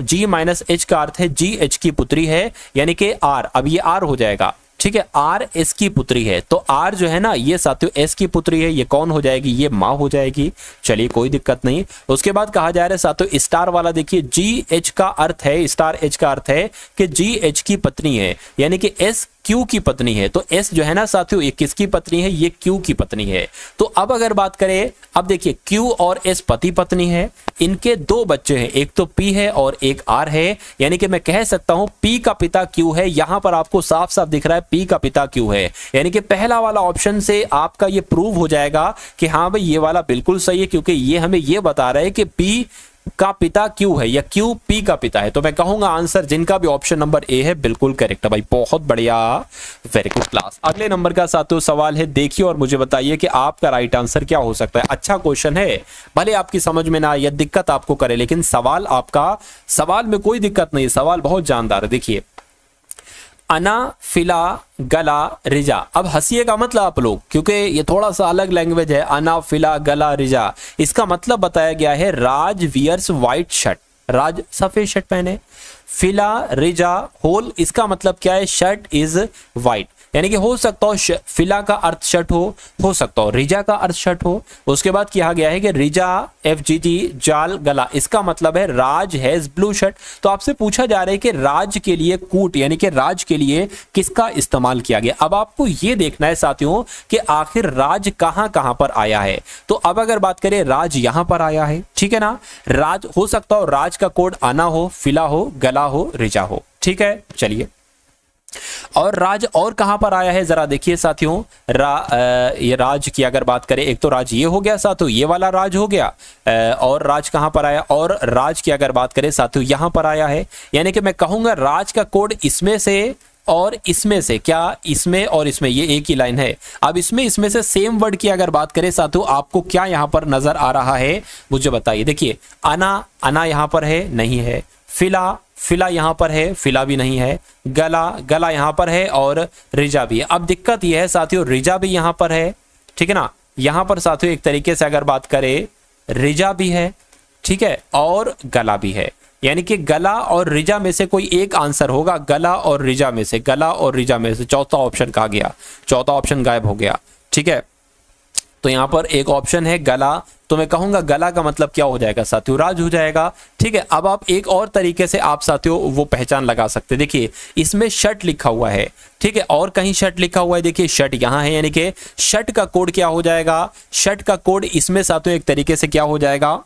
G माइनस H का अर्थ है GH की पुत्री है, यानी कि R, अब ये R हो जाएगा। ठीक है, R S की पुत्री है, तो R जो है ना ये साथियों S की पुत्री है। ये कौन हो जाएगी? ये माँ हो जाएगी। चलिए कोई दिक्कत नहीं। उसके बाद कहा जा रहा है साथियों स्टार वाला, देखिए GH का अर्थ है, स्टार H का अर्थ है कि GH की पत्नी है, यानी कि S Q की पत्नी है। तो S जो है ना साथियों ये किसकी पत्नी है? ये Q की पत्नी है। तो अब अगर बात करें, अब देखिए Q और S पति पत्नी है, इनके दो बच्चे हैं, एक तो P है और एक R है, यानी कि मैं कह सकता हूं P का पिता Q है। यहां पर आपको साफ साफ दिख रहा है P का पिता Q है, यानी कि पहला वाला ऑप्शन से आपका ये प्रूव हो जाएगा कि हाँ भाई ये वाला बिल्कुल सही है, क्योंकि ये हमें ये बता रहा है कि P का पिता Q है या Q P का पिता है। तो मैं कहूंगा आंसर जिनका भी ऑप्शन नंबर A है बिल्कुल करेक्ट है भाई, बहुत बढ़िया, वेरी गुड क्लास। अगले नंबर का साथियों सवाल है, देखिए और मुझे बताइए कि आपका राइट आंसर क्या हो सकता है। अच्छा क्वेश्चन है, भले आपकी समझ में ना या दिक्कत आपको करे, लेकिन सवाल आपका, सवाल में कोई दिक्कत नहीं, सवाल बहुत जानदार है। देखिए अना फिला गला रिजा। अब हंसिएगा मतलब आप लोग, क्योंकि ये थोड़ा सा अलग लैंग्वेज है। अना फिला गला रिजा, इसका मतलब बताया गया है राज वियर्स व्हाइट शर्ट, राज सफेद शर्ट पहने। फिला रिजा होल, इसका मतलब क्या है? शर्ट इज व्हाइट, यानी कि हो सकता हो फिला का अर्थ शर्ट हो सकता हो रिजा का अर्थ शर्ट हो। उसके बाद कहा गया है कि रिजा FGG जाल गला, इसका मतलब है राज हैज ब्लू शर्ट। तो आपसे पूछा जा रहा है कि राज के लिए कूट, यानी कि राज के लिए किसका इस्तेमाल किया गया। अब आपको यह देखना है साथियों कि आखिर राज कहां कहां पर आया है। तो अब अगर बात करें, राज यहां पर आया है, ठीक है ना। राज हो सकता हो राज का कोड आना हो, फिला हो, गला हो, रिजा हो, ठीक है। चलिए, और राज और कहां पर आया है जरा देखिए साथियों। ये राज की अगर बात करें, एक तो राज ये हो गया साथियों, ये वाला राज हो गया, और राज कहां पर आया, और राज की अगर बात करें साथियों यहां पर आया है, यानी कि मैं कहूंगा राज का कोड इसमें से और इसमें से, क्या इसमें और इसमें, ये एक ही लाइन है। अब इसमें से सेम वर्ड की अगर बात करें साथियों, आपको क्या यहां पर नजर आ रहा है मुझे बताइए। देखिए अना, अना यहां पर है, नहीं है। फिला, फिला यहां पर है, फिला भी नहीं है। गला, गला यहां पर है और रिजा भी है। अब दिक्कत यह है साथियों, रिजा भी यहां पर है, ठीक है ना। यहां पर साथियों एक तरीके से अगर बात करें, रिजा भी है, ठीक है, और गला भी है। यानी कि गला और रिजा में से कोई एक आंसर होगा, गला और रिजा में से, गला और रिजा में से। चौथा ऑप्शन कहा गया, चौथा ऑप्शन गायब हो गया, ठीक है। तो यहां पर एक ऑप्शन है गला, तो मैं कहूंगा गला का मतलब क्या हो जाएगा साथियों, राज हो जाएगा, ठीक है। अब आप एक और तरीके से आप साथियों वो पहचान लगा सकते हैं। देखिए इसमें शर्ट लिखा हुआ है, ठीक है, और कहीं शर्ट लिखा हुआ है, देखिए शर्ट यहां है, यानी कि शर्ट का कोड क्या हो जाएगा, शर्ट का कोड इसमें साथियों एक तरीके से क्या हो जाएगा,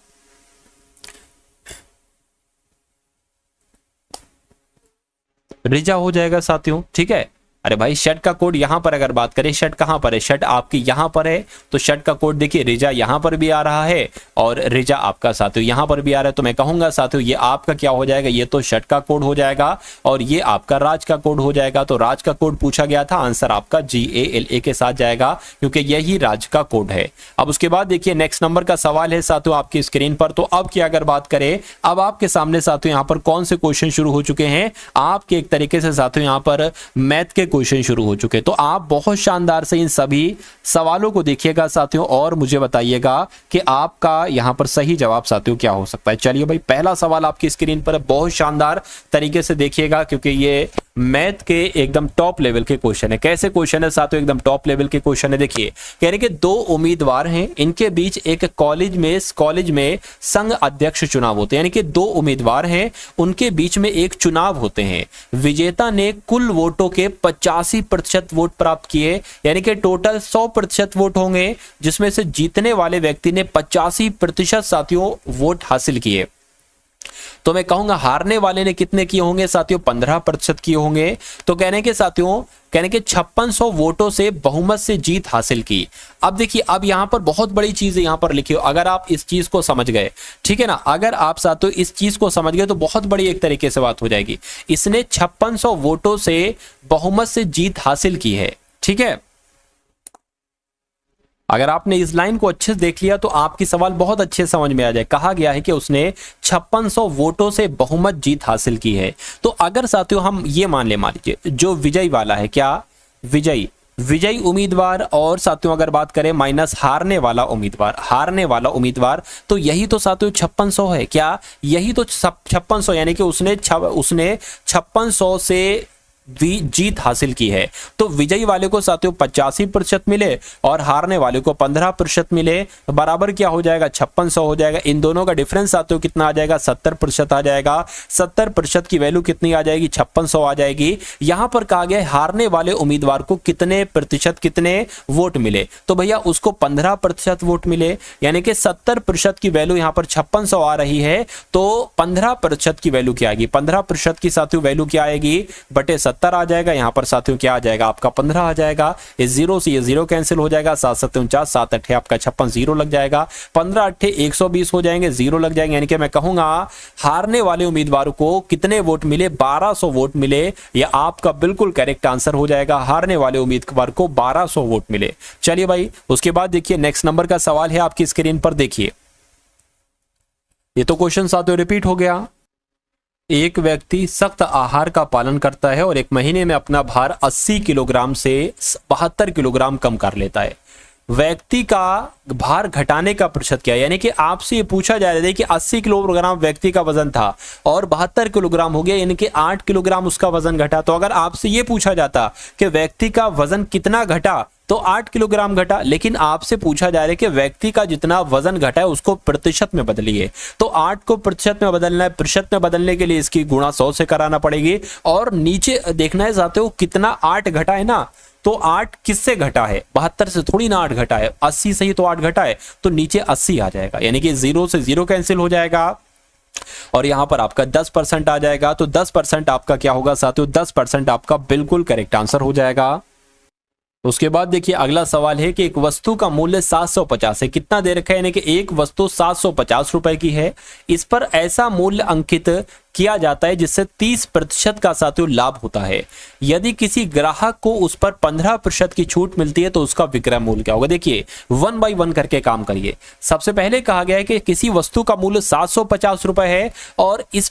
रिजा हो जाएगा साथियों, ठीक है। अरे भाई शर्ट का कोड यहां पर अगर बात करें, शर्ट कहां पर है, शर्ट आपकी यहां पर है, तो शर्ट का कोड देखिए रिजा यहां पर भी आ रहा है और रिजा आपका साथियों यहां पर भी आ रहा है। तो मैं कहूंगा साथियों ये आपका क्या हो जाएगा, ये तो शर्ट का कोड हो जाएगा और ये आपका राज का कोड हो जाएगा। तो राज का कोड पूछा गया था, आंसर आपका GALA के साथ जाएगा क्योंकि यही राज का कोड है। अब उसके बाद देखिए नेक्स्ट नंबर का सवाल है साथियों आपकी स्क्रीन पर। तो अब की अगर बात करें, अब आपके सामने साथियों यहां पर कौन से क्वेश्चन शुरू हो चुके हैं, आपके एक तरीके से साथियों यहां पर मैथ के क्वेश्चन शुरू हो चुके। तो आप बहुत शानदार से इन सभी सवालों को देखिएगा साथियों और मुझे बताइएगा कि आपका यहां पर सही जवाब साथियों क्या हो सकता है। चलिए भाई पहला सवाल आपकी स्क्रीन पर बहुत शानदार तरीके से देखिएगा क्योंकि ये मैथ के एकदम टॉप लेवल के क्वेश्चन है। कैसे क्वेश्चन है साथियों, एकदम टॉप लेवल के क्वेश्चन है। देखिए कह रहे कि दो उम्मीदवार हैं, इनके बीच एक कॉलेज में संघ अध्यक्ष चुनाव होते हैं, यानी कि दो उम्मीदवार हैं, उनके बीच में एक चुनाव होते हैं। विजेता ने कुल वोटों के 85% वोट प्राप्त किए, यानी कि टोटल 100% वोट होंगे, जिसमें से जीतने वाले व्यक्ति ने 85% साथियों वोट हासिल किए। तो मैं कहूंगा हारने वाले ने कितने किए होंगे साथियों, 15% किए होंगे। तो कहने के साथियों, कहने के 5600 वोटों से बहुमत से जीत हासिल की। अब देखिए अब यहां पर बहुत बड़ी चीज यहां पर लिखी हो, अगर आप इस चीज को समझ गए, ठीक है ना, अगर आप साथियों इस चीज को समझ गए तो बहुत बड़ी एक तरीके से बात हो जाएगी। इसने 5600 वोटों से बहुमत से जीत हासिल की है, ठीक है। अगर आपने इस लाइन को अच्छे से देख लिया तो आपकी सवाल बहुत अच्छे समझ में आ जाए। कहा गया है कि उसने 5600 वोटों से बहुमत जीत हासिल की है। तो अगर साथियों हम ये मान लीजिए जो विजयी वाला है, क्या विजयी उम्मीदवार और साथियों अगर बात करें माइनस हारने वाला उम्मीदवार, तो यही तो साथियों 5600 है। क्या यही तो 5600, यानी कि उसने 5600 से जीत हासिल की है। तो विजयी वाले को साथियों 85% मिले और हारने वाले को 15% मिले, बराबर क्या हो जाएगा, 5600 हो जाएगा। इन दोनों का डिफरेंस साथियों कितना आ जाएगा, 70% आ जाएगा। 70% की वैल्यू कितनी आ जाएगी, 5600 आ जाएगी। यहां पर कहा गया हारने वाले उम्मीदवार को कितने प्रतिशत, कितने वोट मिले, तो भैया उसको 15% वोट मिले, यानी कि 70% की वैल्यू यहां पर 5600 आ रही है। तो 15% की वैल्यू क्या आएगी, 15% की साथियों वैल्यू क्या आएगी, बटे 70 आ जाएगा। यहां पर साथियों क्या आ जाएगा, आपका 15 आ जाएगा। इस जीरो से ये जीरो कैंसिल हो जाएगा, 7 7 49, 7 8 आपका 56, जीरो लग जाएगा। 15 8 120 हो जाएंगे, जीरो लग जाएंगे। यानी कि मैं कहूंगा हारने वाले उम्मीदवार को कितने वोट मिले, 1200 वोट मिले। यह आपका बिल्कुल करेक्ट आंसर हो जाएगा, हारने वाले उम्मीदवार को 1200 वोट मिले। चलिए भाई उसके बाद देखिए नेक्स्ट नंबर का सवाल है आपकी स्क्रीन पर। देखिए ये तो क्वेश्चन साथियों रिपीट हो गया। एक व्यक्ति सख्त आहार का पालन करता है और एक महीने में अपना भार 80 किलोग्राम से 72 किलोग्राम कम कर लेता है। व्यक्ति का भार घटाने का प्रतिशत क्या है, यानी कि आपसे ये पूछा जा रहा है कि 80 किलोग्राम व्यक्ति का वजन था और 72 किलोग्राम हो गया, यानी कि 8 किलोग्राम उसका वजन घटा। तो अगर आपसे ये पूछा जाता कि व्यक्ति का वजन कितना घटा, तो 8 किलोग्राम घटा, लेकिन आपसे पूछा जा रहा है कि व्यक्ति का जितना वजन घटा है उसको प्रतिशत में बदलिए। तो 8 को प्रतिशत में बदलना है, प्रतिशत में बदलने के लिए इसकी गुणा 100 से कराना पड़ेगी और नीचे देखना है साथियों कितना 8 घटा है ना, तो 8 किससे घटा है, 72 से थोड़ी ना 8 घटा है, 80 से ही तो 8 घटा है, तो नीचे 80 आ जाएगा, यानी कि जीरो से जीरो कैंसिल हो जाएगा और यहां पर आपका 10% आ जाएगा। तो 10% आपका क्या होगा साथियों, 10% आपका बिल्कुल करेक्ट आंसर हो जाएगा। उसके बाद देखिए अगला सवाल है कि एक वस्तु का मूल्य 750 है, कितना दे रखा है, यानी कि एक वस्तु 750 रुपए की है, इस पर ऐसा मूल्य अंकित किया जाता है जिससे 30% का साथियों लाभ होता है। यदि किसी ग्राहक को उस पर 15% की छूट मिलती है तो उसका विक्रय मूल्य क्या होगा। देखिए 1 बाय 1 करके काम करिए। सबसे पहले कहा गया है कि किसी वस्तु का मूल्य 750 रुपए है और इस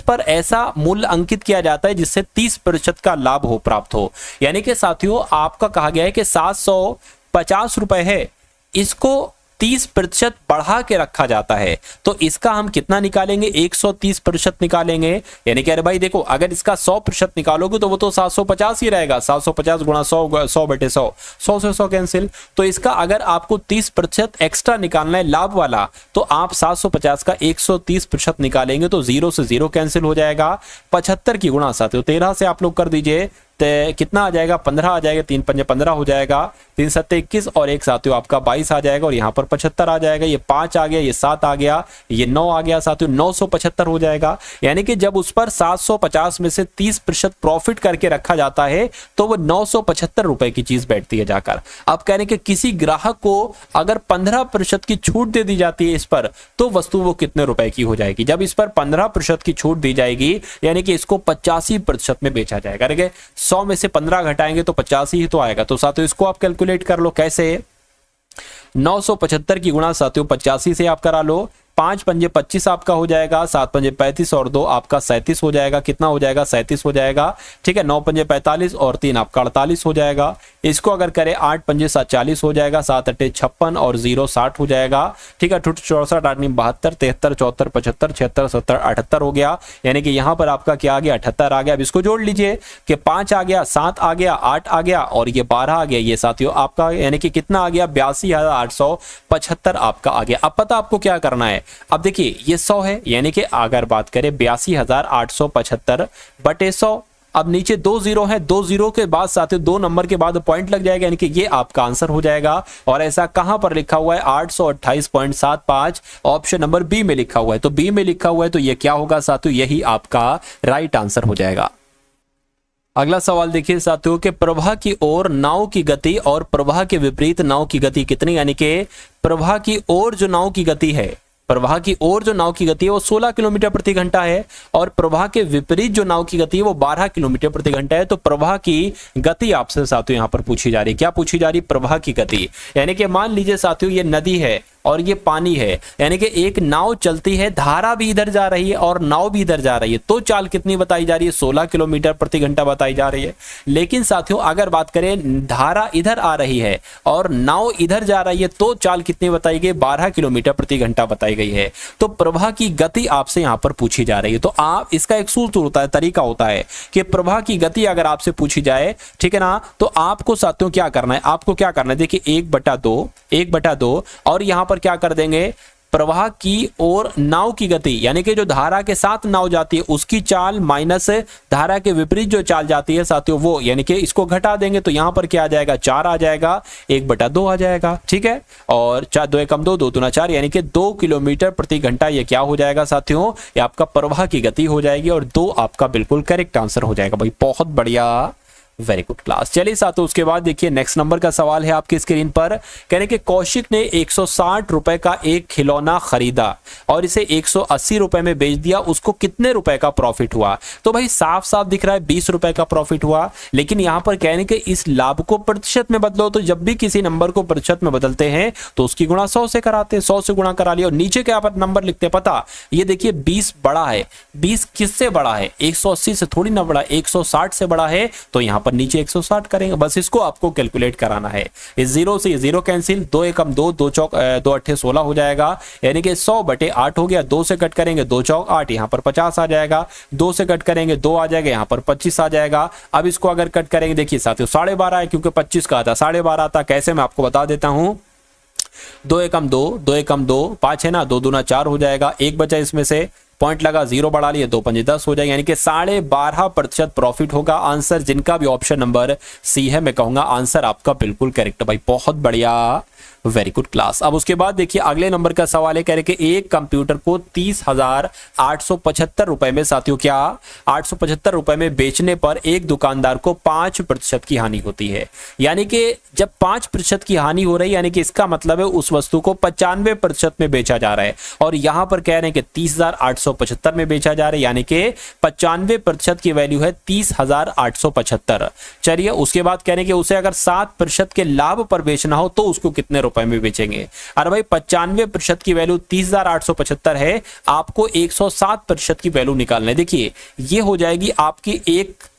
पर ऐसा मूल्य अंकित किया जाता है जिससे 30% का लाभ हो प्राप्त हो। यानी कि साथियों आपका कहा गया है कि 750 रुपए है, इसको 30% बढ़ा के रखा जाता है, तो इसका हम कितना निकालेंगे, 130% निकालेंगे। यानी कि अरे भाई देखो, अगर इसका 100% निकालोगे तो वो तो 750 ही रहेगा। 750 गुणा 100, 100 बटे 100, 100 से 100 कैंसिल। तो इसका अगर आपको 30% एक्स्ट्रा निकालना है लाभ वाला, तो आप 750 का 130% निकालेंगे तो 0 से 0 कैंसिल हो जाएगा। 75 की गुणा साथियों 13 से आप लोग कर दीजिए, तो कितना आ जाएगा, 15 आ जाएगा। 3 पंजे 15 हो जाएगा, 3 सत्ते 21 और एक साथियों आपका 22 आ जाएगा और यहाँ पर 75 आ जाएगा। ये 5 आ गया, ये 7 आ गया, ये 9 आ गया साथियों, 975 हो जाएगा। यानी कि जब उस पर 750 में से 30% प्रॉफिट करके रखा जाता है तो वो 975 रुपए की चीज बैठती है जाकर। अब कह रहे कि किसी ग्राहक को अगर 15% की छूट दे दी जाती है इस पर, तो वस्तु वो कितने रुपए की हो जाएगी। जब इस पर 15% की छूट दी जाएगी यानी कि इसको 85% में बेचा जाएगा। 100 में से 15 घटाएंगे तो 85 ही तो आएगा। तो साथियों इसको आप कैलकुलेट कर लो, कैसे 975 की गुणा साथियों 85 से आप करा लो। 5 पंजे 25 आपका हो जाएगा, 7 पंजे 35 और 2 आपका 37 हो जाएगा। कितना हो जाएगा, 37 हो जाएगा। ठीक है, 9 पंजे 45 और 3 आपका 48 हो जाएगा। इसको अगर करें 8 पंजे 40 हो जाएगा, 7 अट्ठे 56 और 0 60 हो जाएगा। ठीक है, 64 8 72 73 74 75 76 70 78 हो गया। यानी कि यहाँ पर आपका क्या आ गया, 78 आ गया। अब इसको जोड़ लीजिए कि 5 आ गया, 7 आ गया, 8 आ गया और ये 12 आ गया। ये साथियों आपका यानी कि कितना आ गया, 82,875 आपका आ गया। अब पता आपको क्या करना है। अब देखिए ये 100 है, यानी कि अगर बात करें 82,875 बटे 100, अब नीचे 2 जीरो है, 2 जीरो के बाद साथियों 2 नंबर के बाद पॉइंट लग जाएगा, यानी कि ये आपका आंसर हो जाएगा। और ऐसा कहां पर लिखा हुआ है, 828.75 ऑप्शन नंबर बी में लिखा हुआ है। तो बी में लिखा हुआ है तो ये क्या होगा साथियों, यही आपका राइट आंसर हो जाएगा। अगला सवाल देखिए साथियों कि प्रवाह की ओर नाव की गति और प्रवाह के विपरीत नाव की गति कितनी। यानी कि प्रवाह की ओर जो नाव की गति है, प्रवाह की ओर जो नाव की गति है वो 16 किलोमीटर प्रति घंटा है और प्रवाह के विपरीत जो नाव की गति है वो 12 किलोमीटर प्रति घंटा है। तो प्रवाह की गति आपसे साथियों यहां पर पूछी जा रही है। क्या पूछी जा रही है, प्रवाह की गति। यानी कि मान लीजिए साथियों ये नदी है और ये पानी है, यानी कि एक नाव चलती है, धारा भी इधर जा रही है और नाव भी इधर जा रही है, तो चाल कितनी बताई जा रही है, 16 किलोमीटर प्रति घंटा बताई जा रही है। लेकिन साथियों अगर बात करें धारा इधर आ रही है और नाव इधर जा रही है तो चाल कितनी बताई गई, 12 किलोमीटर प्रति घंटा बताई गई है। तो प्रवाह की गति आपसे यहां पर पूछी जा रही है। तो आप इसका एक सूत्र होता है, तरीका होता है कि प्रवाह की गति अगर आपसे पूछी जाए, ठीक है ना, तो आपको साथियों क्या करना है, आपको क्या करना है, देखिए 1/2 और यहां पर क्या कर देंगे, प्रवाह की ओर नाव की गति यानी कि जो धारा के साथ नाव जाती है उसकी चाल माइनस धारा के विपरीत जो चाल जाती है साथियों वो, यानी कि इसको घटा देंगे तो यहां पर क्या आ जाएगा, 4 आ जाएगा, 1/2 आ जाएगा। ठीक है, और 4 2 एकम 2 2 दूना 4 यानी कि 2 किलोमीटर प्रति घंटा ये क्या हो जाएगा साथियों, ये आपका प्रवाह की गति हो जाएगी और 2 आपका बिल्कुल करेक्ट आंसर हो जाएगा। भाई बहुत बढ़िया, वेरी गुड क्लास। चलिए साथियों उसके बाद देखिए नेक्स्ट नंबर का सवाल है आपकी स्क्रीन पर। कहने के कौशिक ने 160 रुपए का एक खिलौना खरीदा और इसे 180 रुपए में बेच दिया, उसको कितने रुपए का प्रॉफिट हुआ। तो भाई साफ साफ दिख रहा है 20 रुपए का प्रॉफिट हुआ। लेकिन यहां पर कहने के इस लाभ को प्रतिशत में बदलो, तो जब भी किसी नंबर को प्रतिशत में बदलते हैं तो उसकी गुणा 100 से कराते हैं, 100 से गुणा करा लिया और नीचे क्या पर नंबर लिखते हैं पता, ये देखिए 20 बड़ा है। 20 किससे बड़ा है, 180 से थोड़ी ना बड़ा, 160 से बड़ा है, तो यहां पर नीचे 160 करेंगे। बस इसको आपको कैलकुलेट कराना है। इस 0 से 0 कैंसिल, 2 एकम 2 2 चौक 2 अट्ठे 16 हो जाएगा, यानी कि 100/8 हो गया। 2 से कट करेंगे 2 चौक 8, यहां पर 50 आ जाएगा। 2 से कट करेंगे 2 आ जाएगा, यहां पर 25 आ जाएगा। अब इसको अगर कट करेंगे देखिए साथियों 12.5 है क्योंकि 25 का था, 12.5 था। कैसे मैं आपको बता देता हूं, 2 एकम 2 2 एकम 2 5 है ना, 2 दूना 4 हो जाएगा। एक बचा इसमें से, पॉइंट लगा, 0 बढ़ा लिए, 2 पंजे 10 हो जाएगा, यानी कि 12.5% प्रॉफिट होगा। आंसर जिनका भी ऑप्शन नंबर सी है, मैं कहूंगा आंसर आपका बिल्कुल करेक्ट। भाई बहुत बढ़िया, वेरी गुड क्लास। अब उसके बाद देखिए अगले नंबर का सवाल है, कह रहे कि एक कंप्यूटर को 30,875 रुपए में, साथियों क्या 875 रुपए में बेचने पर एक दुकानदार को 5% की हानि होती है। यानी कि जब 5% की हानि हो रही है, यानी कि इसका मतलब है उस वस्तु को 95% में बेचा जा रहा है, और यहां पर कह रहे हैं कि 30,875 में बेचा जा रहा है, यानी कि 95% की वैल्यू है 30,875। चलिए उसके बाद कह रहे हैं कि उसे अगर 7% के लाभ पर बेचना हो तो उसको कितने रुपए में बेचेंगे। अरे भाई 95% की वैल्यू 30,875 है, आपको 107% की वैल्यू निकालना है। देखिए ये हो जाएगी आपकी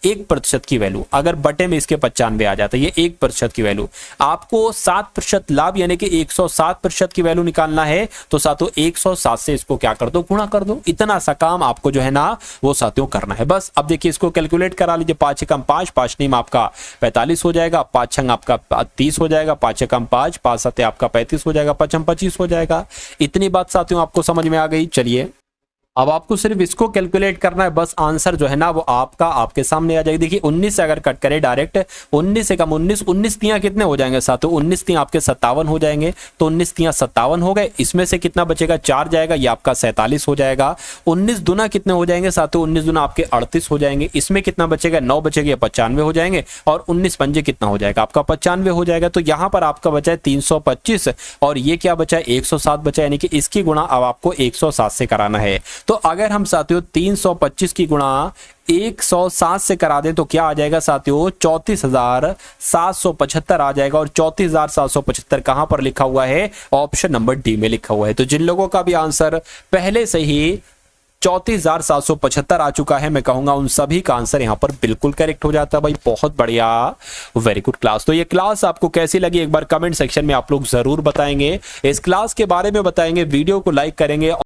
1% की वैल्यू, अगर बटे में इसके 95 आ जाता है, ये 1% की वैल्यू। आपको 7% लाभ यानी कि 107% की वैल्यू निकालना है, तो साथियों 107 से इसको क्या कर दो, गुणा कर दो। इतना सा काम आपको जो है ना वो साथियों करना है बस। अब देखिए इसको कैलकुलेट करा लीजिए, 5 एकम 5, 5 नीम आपका 45 हो जाएगा, 5 छंग आपका 30 हो जाएगा, 5 एकम 5, 5 सत्ते आपका 35 हो जाएगा, 5 25 हो जाएगा। इतनी बात साथियों आपको समझ में आ गई। चलिए अब आपको सिर्फ इसको कैलकुलेट करना है, बस आंसर जो है ना वो आपके सामने आ जाएगी। देखिए 19 से अगर कट करें डायरेक्ट, 19 से कम 19 तियां कितने हो जाएंगे साथियों, 19 तियां आपके 57 हो जाएंगे, तो 19 तियां 57 हो गए। इसमें से कितना बचेगा, 4 जाएगा, ये आपका 47 हो जाएगा। 19 दुना कितने हो जाएंगे साथियों, 19 दुना आपके 38 हो जाएंगे। इसमें कितना बचेगा, 9 बचेगा, 95 हो जाएंगे, और 19 पंजे कितना हो जाएगा आपका 95 हो जाएगा। तो यहाँ पर आपका बचा है 325, और ये क्या बचा है 107 बचा, यानी कि इसकी गुणा अब आपको 107 से कराना है। तो अगर हम साथियों 325 की गुणा 107 से करा दें तो क्या आ जाएगा साथियों, 34,775 आ जाएगा। और 34,775 कहां पर लिखा हुआ है, ऑप्शन नंबर डी में लिखा हुआ है। तो जिन लोगों का भी आंसर पहले से ही 34,775 आ चुका है, मैं कहूंगा उन सभी का आंसर यहां पर बिल्कुल करेक्ट हो जाता है भाई। बहुत बढ़िया, वेरी गुड क्लास। तो ये क्लास आपको कैसी लगी एक बार कमेंट सेक्शन में आप लोग जरूर बताएंगे, इस क्लास के बारे में बताएंगे, वीडियो को लाइक करेंगे।